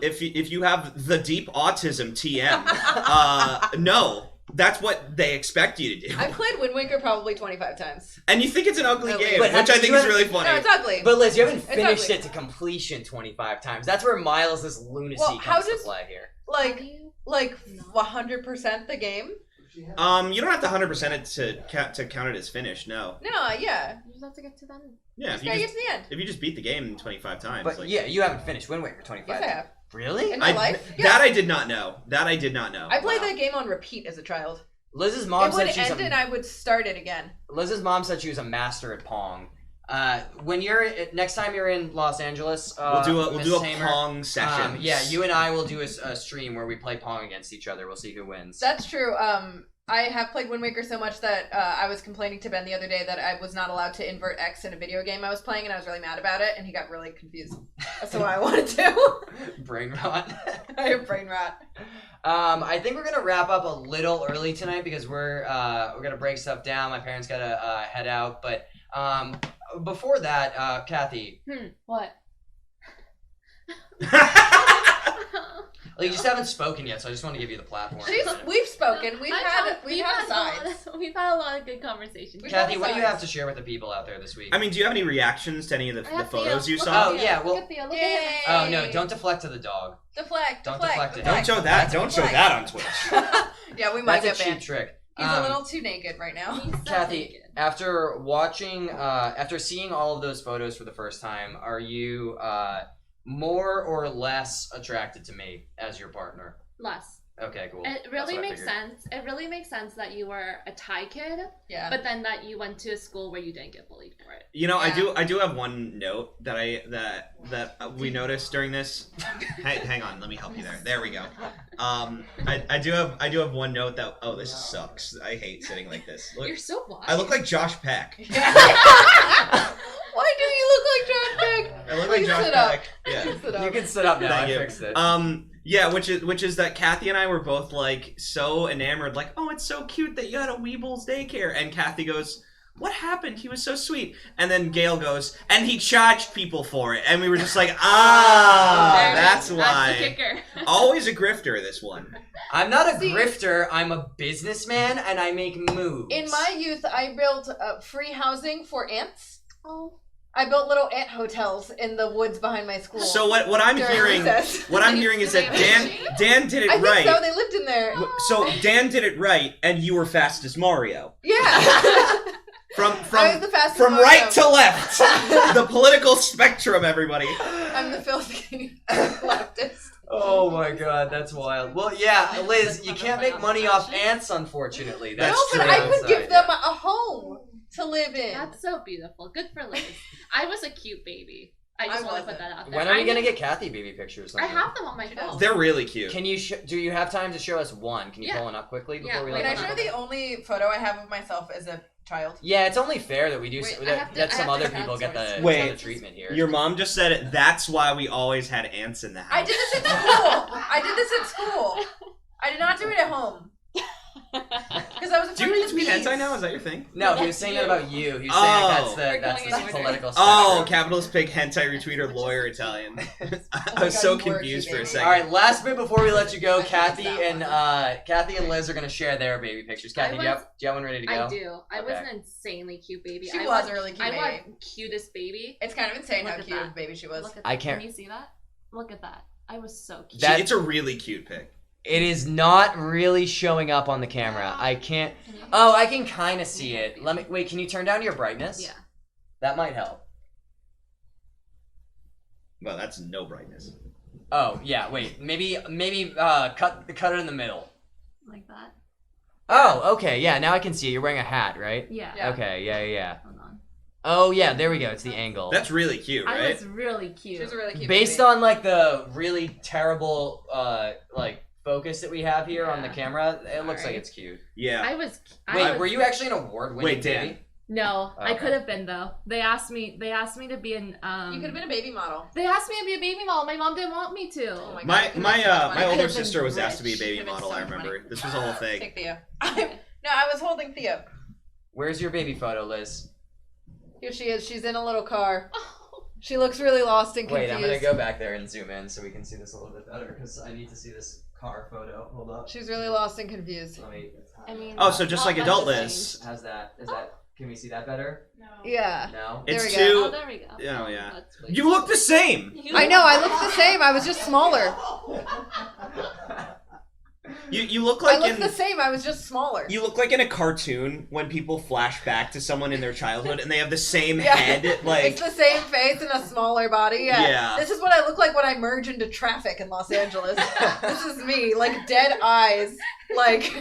[SPEAKER 6] If you have the deep autism TM, no. That's what they expect you to do.
[SPEAKER 2] I played Wind Waker probably 25 times.
[SPEAKER 6] And you think it's an ugly
[SPEAKER 2] At
[SPEAKER 6] game,
[SPEAKER 2] least.
[SPEAKER 6] which I think is really funny.
[SPEAKER 2] No, it's ugly.
[SPEAKER 1] But Liz, you haven't
[SPEAKER 2] It's
[SPEAKER 1] finished
[SPEAKER 2] ugly.
[SPEAKER 1] it to completion 25 times. That's where Miles' lunacy
[SPEAKER 2] Well, how
[SPEAKER 1] comes to
[SPEAKER 2] does-
[SPEAKER 1] play here.
[SPEAKER 2] Like 100% the game?
[SPEAKER 6] You don't have to 100% it to count it as finished. No.
[SPEAKER 2] No, yeah.
[SPEAKER 5] You just have to get to the end.
[SPEAKER 6] Yeah.
[SPEAKER 2] Just gotta get to the end.
[SPEAKER 6] If you just beat the game 25 times.
[SPEAKER 1] But
[SPEAKER 6] like,
[SPEAKER 1] yeah, you haven't finished Wind Waker 25
[SPEAKER 2] Yes, I have.
[SPEAKER 1] Really?
[SPEAKER 2] In my life? Yeah.
[SPEAKER 6] That I did not know.
[SPEAKER 2] I played
[SPEAKER 1] Wow.
[SPEAKER 2] that game on repeat as a child.
[SPEAKER 1] Liz's mom
[SPEAKER 2] It would
[SPEAKER 1] said she's
[SPEAKER 2] end and I would start it again.
[SPEAKER 1] Liz's mom said she was a master at Pong. When you're next time you're in Los Angeles,
[SPEAKER 6] we'll do a
[SPEAKER 1] Miss Hamer,
[SPEAKER 6] Pong session.
[SPEAKER 1] yeah, you and I will do a stream where we play Pong against each other. We'll see who wins.
[SPEAKER 2] That's true. I have played Wind Waker so much that I was complaining to Ben the other day that I was not allowed to invert X in a video game I was playing, and I was really mad about it, and he got really confused as to what I wanted to.
[SPEAKER 1] Brain rot.
[SPEAKER 2] I have brain rot.
[SPEAKER 1] I think we're gonna wrap up a little early tonight because we're gonna break stuff down. My parents gotta head out, but before that, Kathy,
[SPEAKER 5] What?
[SPEAKER 1] you just haven't spoken yet, so I just want to give you the platform.
[SPEAKER 2] We've spoken. We've had sides.
[SPEAKER 5] We've had a lot of good conversations.
[SPEAKER 1] Kathy, what do you have to share with the people out there this week?
[SPEAKER 6] I mean, do you have any reactions to any of the
[SPEAKER 5] I have
[SPEAKER 6] photos
[SPEAKER 5] Theo.
[SPEAKER 6] you
[SPEAKER 5] Look
[SPEAKER 6] saw?
[SPEAKER 1] Oh,
[SPEAKER 5] at
[SPEAKER 1] yeah,
[SPEAKER 5] Theo.
[SPEAKER 1] well-
[SPEAKER 5] Look at Theo. Look
[SPEAKER 2] Yay.
[SPEAKER 5] at him.
[SPEAKER 1] Oh no! Don't deflect to the dog.
[SPEAKER 2] Deflect.
[SPEAKER 1] Don't deflect it.
[SPEAKER 6] Don't show that. Don't show that on Twitch.
[SPEAKER 2] Yeah, we might
[SPEAKER 1] That's a
[SPEAKER 2] get
[SPEAKER 1] cheap
[SPEAKER 2] banned.
[SPEAKER 1] trick.
[SPEAKER 2] He's a little too naked right now.
[SPEAKER 5] He's so
[SPEAKER 1] Kathy,
[SPEAKER 5] naked.
[SPEAKER 1] after watching, after seeing all of those photos for the first time, are you more or less attracted to me as your partner?
[SPEAKER 5] Less.
[SPEAKER 1] Okay, cool.
[SPEAKER 5] It
[SPEAKER 1] That's
[SPEAKER 5] really
[SPEAKER 1] what I
[SPEAKER 5] makes
[SPEAKER 1] figured.
[SPEAKER 5] sense. It really makes sense that you were a Thai kid,
[SPEAKER 2] Yeah.
[SPEAKER 5] but then that you went to a school where you didn't get bullied for it.
[SPEAKER 6] You know,
[SPEAKER 2] Yeah.
[SPEAKER 6] I do have one note that we noticed during this. Hey, hang on, let me help you there. There we go. I do have one note that this sucks. I hate sitting like this. Look,
[SPEAKER 5] You're so blind.
[SPEAKER 6] I look like Josh Peck.
[SPEAKER 2] Why do you look like John Peck?
[SPEAKER 6] I look
[SPEAKER 2] Please
[SPEAKER 6] like Josh
[SPEAKER 2] sit up.
[SPEAKER 6] Peck. Yeah.
[SPEAKER 2] Sit up.
[SPEAKER 1] You can sit up now.
[SPEAKER 6] Thank
[SPEAKER 1] I
[SPEAKER 6] you.
[SPEAKER 1] fixed it.
[SPEAKER 6] Yeah, which is that Kathy and I were both like so enamored, like, oh, it's so cute that you had a Weebles daycare, and Kathy goes, what happened? He was so sweet. And then Gail goes, and he charged people for it, and we were just like,
[SPEAKER 5] There it is.
[SPEAKER 6] that's
[SPEAKER 5] That's the
[SPEAKER 6] why.
[SPEAKER 5] kicker.
[SPEAKER 6] Always a grifter, this one.
[SPEAKER 1] I'm not a
[SPEAKER 2] See-
[SPEAKER 1] grifter. I'm a businessman, and I make moves.
[SPEAKER 2] In my youth, I built free housing for ants.
[SPEAKER 5] Oh.
[SPEAKER 2] I built little ant hotels in the woods behind my school.
[SPEAKER 6] So what I'm
[SPEAKER 2] during
[SPEAKER 6] hearing,
[SPEAKER 2] recess.
[SPEAKER 6] what I'm hearing is that Dan did it
[SPEAKER 2] I think
[SPEAKER 6] right.
[SPEAKER 2] so. They lived in there.
[SPEAKER 6] So Dan did it right, and you were fast as Mario.
[SPEAKER 2] Yeah.
[SPEAKER 6] From
[SPEAKER 2] I was the fastest
[SPEAKER 6] from
[SPEAKER 2] Mario.
[SPEAKER 6] right to left, the political spectrum, everybody.
[SPEAKER 2] I'm the filthy leftist.
[SPEAKER 1] Oh my god, that's wild. Well, yeah, Liz, you can't make money off ants, unfortunately. That's
[SPEAKER 2] No, but
[SPEAKER 1] true.
[SPEAKER 2] I could
[SPEAKER 1] That's
[SPEAKER 2] give
[SPEAKER 1] the
[SPEAKER 2] them
[SPEAKER 1] idea.
[SPEAKER 2] a home to live in.
[SPEAKER 5] That's so beautiful. Good for Liz. I was a cute baby. I just
[SPEAKER 2] I
[SPEAKER 5] want to
[SPEAKER 2] wasn't.
[SPEAKER 5] put that out there.
[SPEAKER 1] When are we
[SPEAKER 5] I
[SPEAKER 1] gonna
[SPEAKER 5] knew-
[SPEAKER 1] get Kathy baby pictures?
[SPEAKER 5] I have them on my phone.
[SPEAKER 6] They're really cute.
[SPEAKER 1] Can you? Do you have time to show us one? Can you
[SPEAKER 5] Yeah.
[SPEAKER 1] pull one up quickly before
[SPEAKER 5] Yeah,
[SPEAKER 1] we?
[SPEAKER 5] wait,
[SPEAKER 2] Can I
[SPEAKER 1] let
[SPEAKER 2] show the only photo I have of myself as a child?
[SPEAKER 1] Yeah, it's only fair that we do.
[SPEAKER 2] Wait,
[SPEAKER 1] That
[SPEAKER 5] I
[SPEAKER 1] some
[SPEAKER 5] have
[SPEAKER 1] other
[SPEAKER 5] to
[SPEAKER 1] people get the,
[SPEAKER 5] crowdsource.
[SPEAKER 6] Wait.
[SPEAKER 1] get the treatment here.
[SPEAKER 6] Your mom just said it. That's why we always had ants in the house.
[SPEAKER 2] I did this at school. I did this at school. I did not do it at home. Because I was
[SPEAKER 6] Do you
[SPEAKER 2] afraid of
[SPEAKER 6] retweet
[SPEAKER 2] the bees.
[SPEAKER 6] hentai now? Is that your thing?
[SPEAKER 1] No, he was
[SPEAKER 5] That's
[SPEAKER 1] saying
[SPEAKER 5] you.
[SPEAKER 1] that about you. He was
[SPEAKER 6] Oh.
[SPEAKER 1] saying that's
[SPEAKER 5] We're
[SPEAKER 1] the
[SPEAKER 5] going in
[SPEAKER 1] political
[SPEAKER 6] Oh,
[SPEAKER 1] spectrum.
[SPEAKER 6] capitalist pig hentai retweeter lawyer Italian. I
[SPEAKER 2] my
[SPEAKER 6] was
[SPEAKER 2] God,
[SPEAKER 6] so
[SPEAKER 2] you were
[SPEAKER 6] confused
[SPEAKER 2] cute,
[SPEAKER 6] for a
[SPEAKER 2] baby.
[SPEAKER 6] second.
[SPEAKER 1] All right, last bit before we let you go,
[SPEAKER 2] I think
[SPEAKER 1] Kathy
[SPEAKER 2] it's that
[SPEAKER 1] and Liz are gonna share their baby pictures. Kathy, do you have one ready to go?
[SPEAKER 5] I do. I was
[SPEAKER 1] Okay.
[SPEAKER 5] an insanely cute baby.
[SPEAKER 2] She
[SPEAKER 5] I
[SPEAKER 2] was a really cute
[SPEAKER 5] I
[SPEAKER 2] baby.
[SPEAKER 5] was cutest baby.
[SPEAKER 2] It's kind of insane
[SPEAKER 5] Look
[SPEAKER 2] how
[SPEAKER 5] at
[SPEAKER 2] cute of
[SPEAKER 5] that.
[SPEAKER 2] a baby she was.
[SPEAKER 5] Look at
[SPEAKER 1] I
[SPEAKER 5] that.
[SPEAKER 1] can't-
[SPEAKER 5] Can you see that? Look at that. I was so cute.
[SPEAKER 1] That-
[SPEAKER 6] It's a really cute pic.
[SPEAKER 1] It is not really showing up on the camera. I can't. Oh, I can kind of see it. Wait. Can you turn down your brightness?
[SPEAKER 5] Yeah.
[SPEAKER 1] That might help.
[SPEAKER 6] Well, that's no brightness.
[SPEAKER 1] Oh yeah. Wait. Maybe cut it in the middle.
[SPEAKER 5] Like that.
[SPEAKER 1] Oh, okay. Yeah. Now I can see it. You're wearing a hat, right?
[SPEAKER 5] Yeah.
[SPEAKER 1] Okay. Yeah.
[SPEAKER 5] Hold on.
[SPEAKER 1] Oh yeah. There we go. It's the angle.
[SPEAKER 6] That's really cute,
[SPEAKER 5] I
[SPEAKER 6] right?
[SPEAKER 5] was really cute.
[SPEAKER 2] She was a really cute
[SPEAKER 1] Based
[SPEAKER 2] baby.
[SPEAKER 1] on like the really terrible focus that we have here on the
[SPEAKER 5] Yeah.
[SPEAKER 1] camera, it looks like
[SPEAKER 5] Sorry.
[SPEAKER 1] it's cute.
[SPEAKER 6] Yeah.
[SPEAKER 1] Wait, were you actually an award-winning
[SPEAKER 6] Wait, Dan.
[SPEAKER 1] baby?
[SPEAKER 5] No, I
[SPEAKER 1] Okay.
[SPEAKER 5] could have been though. They asked me to be an
[SPEAKER 2] You could have been a baby model.
[SPEAKER 5] They asked me to be a baby model. My mom didn't want me to.
[SPEAKER 2] Oh my god.
[SPEAKER 6] My
[SPEAKER 2] you could've been so
[SPEAKER 6] my
[SPEAKER 2] funny.
[SPEAKER 6] older
[SPEAKER 5] Could've been
[SPEAKER 6] sister was asked to be a
[SPEAKER 5] rich.
[SPEAKER 6] baby
[SPEAKER 2] Could've been
[SPEAKER 6] model.
[SPEAKER 2] so
[SPEAKER 6] I remember.
[SPEAKER 2] funny.
[SPEAKER 6] This was a whole thing.
[SPEAKER 2] Take Theo. No, I was holding Theo.
[SPEAKER 1] Where's your baby photo, Liz?
[SPEAKER 2] Here she is. She's in a little car. She looks really lost and confused.
[SPEAKER 1] Wait, I'm gonna go back there and zoom in so we can see this a little bit better because I need to see this car photo. Hold up.
[SPEAKER 2] She's really lost and confused.
[SPEAKER 1] Let me.
[SPEAKER 5] I mean,
[SPEAKER 6] Oh, so just like
[SPEAKER 5] that's
[SPEAKER 6] adult
[SPEAKER 5] the
[SPEAKER 6] Liz.
[SPEAKER 1] How's that? Is that? Can we see that better?
[SPEAKER 2] Yeah.
[SPEAKER 1] No.
[SPEAKER 2] There
[SPEAKER 6] It's
[SPEAKER 2] we
[SPEAKER 5] thing.
[SPEAKER 2] go.
[SPEAKER 5] Oh,
[SPEAKER 6] too.
[SPEAKER 5] there we go.
[SPEAKER 6] Oh, yeah.
[SPEAKER 5] That's weird.
[SPEAKER 6] You look the same.
[SPEAKER 2] I know. I looked the same. I was just smaller.
[SPEAKER 6] You look
[SPEAKER 2] I
[SPEAKER 6] like
[SPEAKER 2] looked
[SPEAKER 6] in
[SPEAKER 2] the same. I was just smaller.
[SPEAKER 6] you look like in a cartoon when people flash back to someone in their childhood and they have the same
[SPEAKER 2] Yeah.
[SPEAKER 6] head. Like
[SPEAKER 2] It's the same face and a smaller body. Yeah.
[SPEAKER 6] Yeah.
[SPEAKER 2] This is what I look like when I merge into traffic in Los Angeles. This is me, like dead eyes, like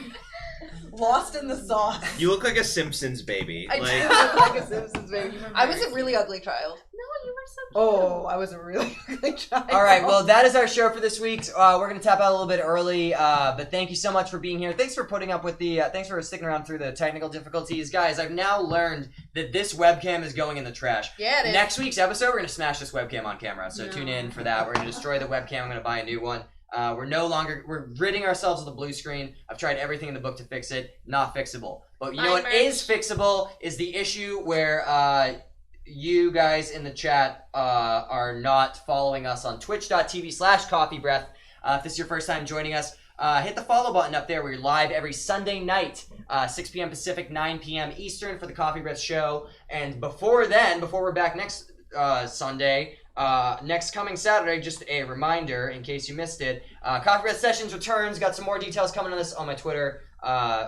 [SPEAKER 2] lost in the sauce.
[SPEAKER 6] you look like a Simpsons baby.
[SPEAKER 2] I do
[SPEAKER 6] Like
[SPEAKER 2] look like a Simpsons baby. I was a really ugly child.
[SPEAKER 5] No, you were so cute.
[SPEAKER 2] Oh, I was a really ugly child.
[SPEAKER 1] All right, well, that is our show for this week. We're going to tap out a little bit early, but thank you so much for being here. Thanks for putting up with thanks for sticking around through the technical difficulties. Guys, I've now learned that this webcam is going in the trash.
[SPEAKER 2] Yeah, it is.
[SPEAKER 1] Next week's episode, we're going to smash this webcam on camera, so
[SPEAKER 5] No.
[SPEAKER 1] tune in for that. We're going to destroy the webcam. I'm going to buy a new one. We're ridding ourselves of the blue screen. I've tried everything in the book to fix it. Not fixable. But you know what is fixable is the issue where you guys in the chat are not following us on twitch.tv/coffeebreath. If this is your first time joining us, hit the follow button up there. We're live every Sunday night, 6 p.m. Pacific, 9 p.m. Eastern for the Coffee Breath Show. And before we're back next Sunday, next coming Saturday, just a reminder in case you missed it, Coffee Breath Sessions returns. Got some more details coming on this on my Twitter.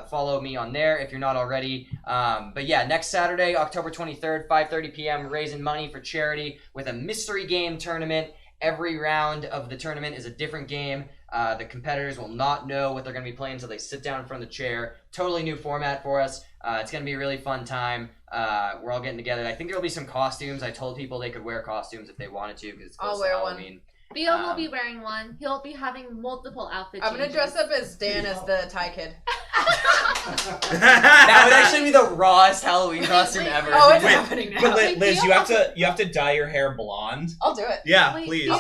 [SPEAKER 1] Follow me on there if you're not already. But yeah, next Saturday, October 23rd, 5:30 p.m., raising money for charity with a mystery game tournament. Every round of the tournament is a different game. The competitors will not know what they're going to be playing until they sit down in front of the chair. Totally new format for us. It's going to be a really fun time. We're all getting together. I think there will be some costumes. I told people they could wear costumes if they wanted to because it's close
[SPEAKER 2] I'll
[SPEAKER 1] to
[SPEAKER 2] wear one.
[SPEAKER 1] Halloween.
[SPEAKER 5] Theo will be wearing one. He'll be having multiple outfits.
[SPEAKER 2] I'm gonna dress up as Dan as the Thai kid.
[SPEAKER 1] That would actually be the rawest Halloween costume ever.
[SPEAKER 2] Oh, it's
[SPEAKER 6] Wait,
[SPEAKER 2] happening now.
[SPEAKER 6] but Liz, you have to dye your hair blonde.
[SPEAKER 2] I'll do it.
[SPEAKER 6] Yeah,
[SPEAKER 5] Wait,
[SPEAKER 6] please.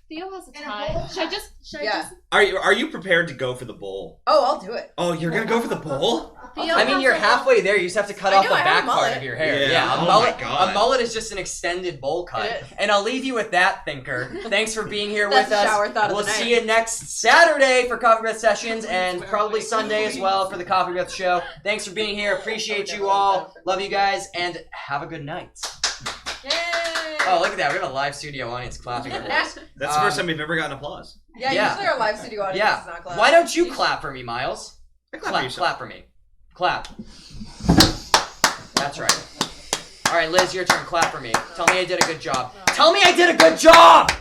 [SPEAKER 5] Theo has a tie. Should I
[SPEAKER 2] Yeah.
[SPEAKER 5] just?
[SPEAKER 6] Are you prepared to go for the bowl?
[SPEAKER 2] Oh, I'll do it.
[SPEAKER 6] Oh, you're gonna go for the bowl?
[SPEAKER 5] Theo
[SPEAKER 1] I mean,
[SPEAKER 5] has
[SPEAKER 1] you're
[SPEAKER 5] a-
[SPEAKER 1] halfway there. You just have to cut
[SPEAKER 2] I
[SPEAKER 1] off
[SPEAKER 2] know,
[SPEAKER 1] the
[SPEAKER 2] I have
[SPEAKER 1] back
[SPEAKER 2] a
[SPEAKER 1] part
[SPEAKER 2] mullet.
[SPEAKER 1] of your hair.
[SPEAKER 6] Yeah.
[SPEAKER 1] A
[SPEAKER 6] Oh
[SPEAKER 1] mullet.
[SPEAKER 6] my God.
[SPEAKER 1] A mullet is just an extended bowl cut.
[SPEAKER 2] It is.
[SPEAKER 1] And I'll leave you with that, thinker. Thanks for being here
[SPEAKER 2] That's
[SPEAKER 1] with us.
[SPEAKER 2] shower thought of
[SPEAKER 1] We'll
[SPEAKER 2] the night.
[SPEAKER 1] see you next Saturday for Coffee Breath Sessions, and probably Sunday as well for the Coffee Breath Show. Thanks for being here. Appreciate you all. Love you guys, and have a good night.
[SPEAKER 2] Yay!
[SPEAKER 1] Oh, look at that. We have a live studio audience clapping for us.
[SPEAKER 6] That's the first time we've ever gotten applause.
[SPEAKER 2] Yeah, usually our live studio audience
[SPEAKER 1] Yeah.
[SPEAKER 2] is not glad.
[SPEAKER 1] Why don't you clap for me, Miles?
[SPEAKER 6] Clap for yourself.
[SPEAKER 1] Clap for me. Clap. That's right. All right, Liz, your turn. Clap for me. Tell me I did a good job. Tell me I did a good job!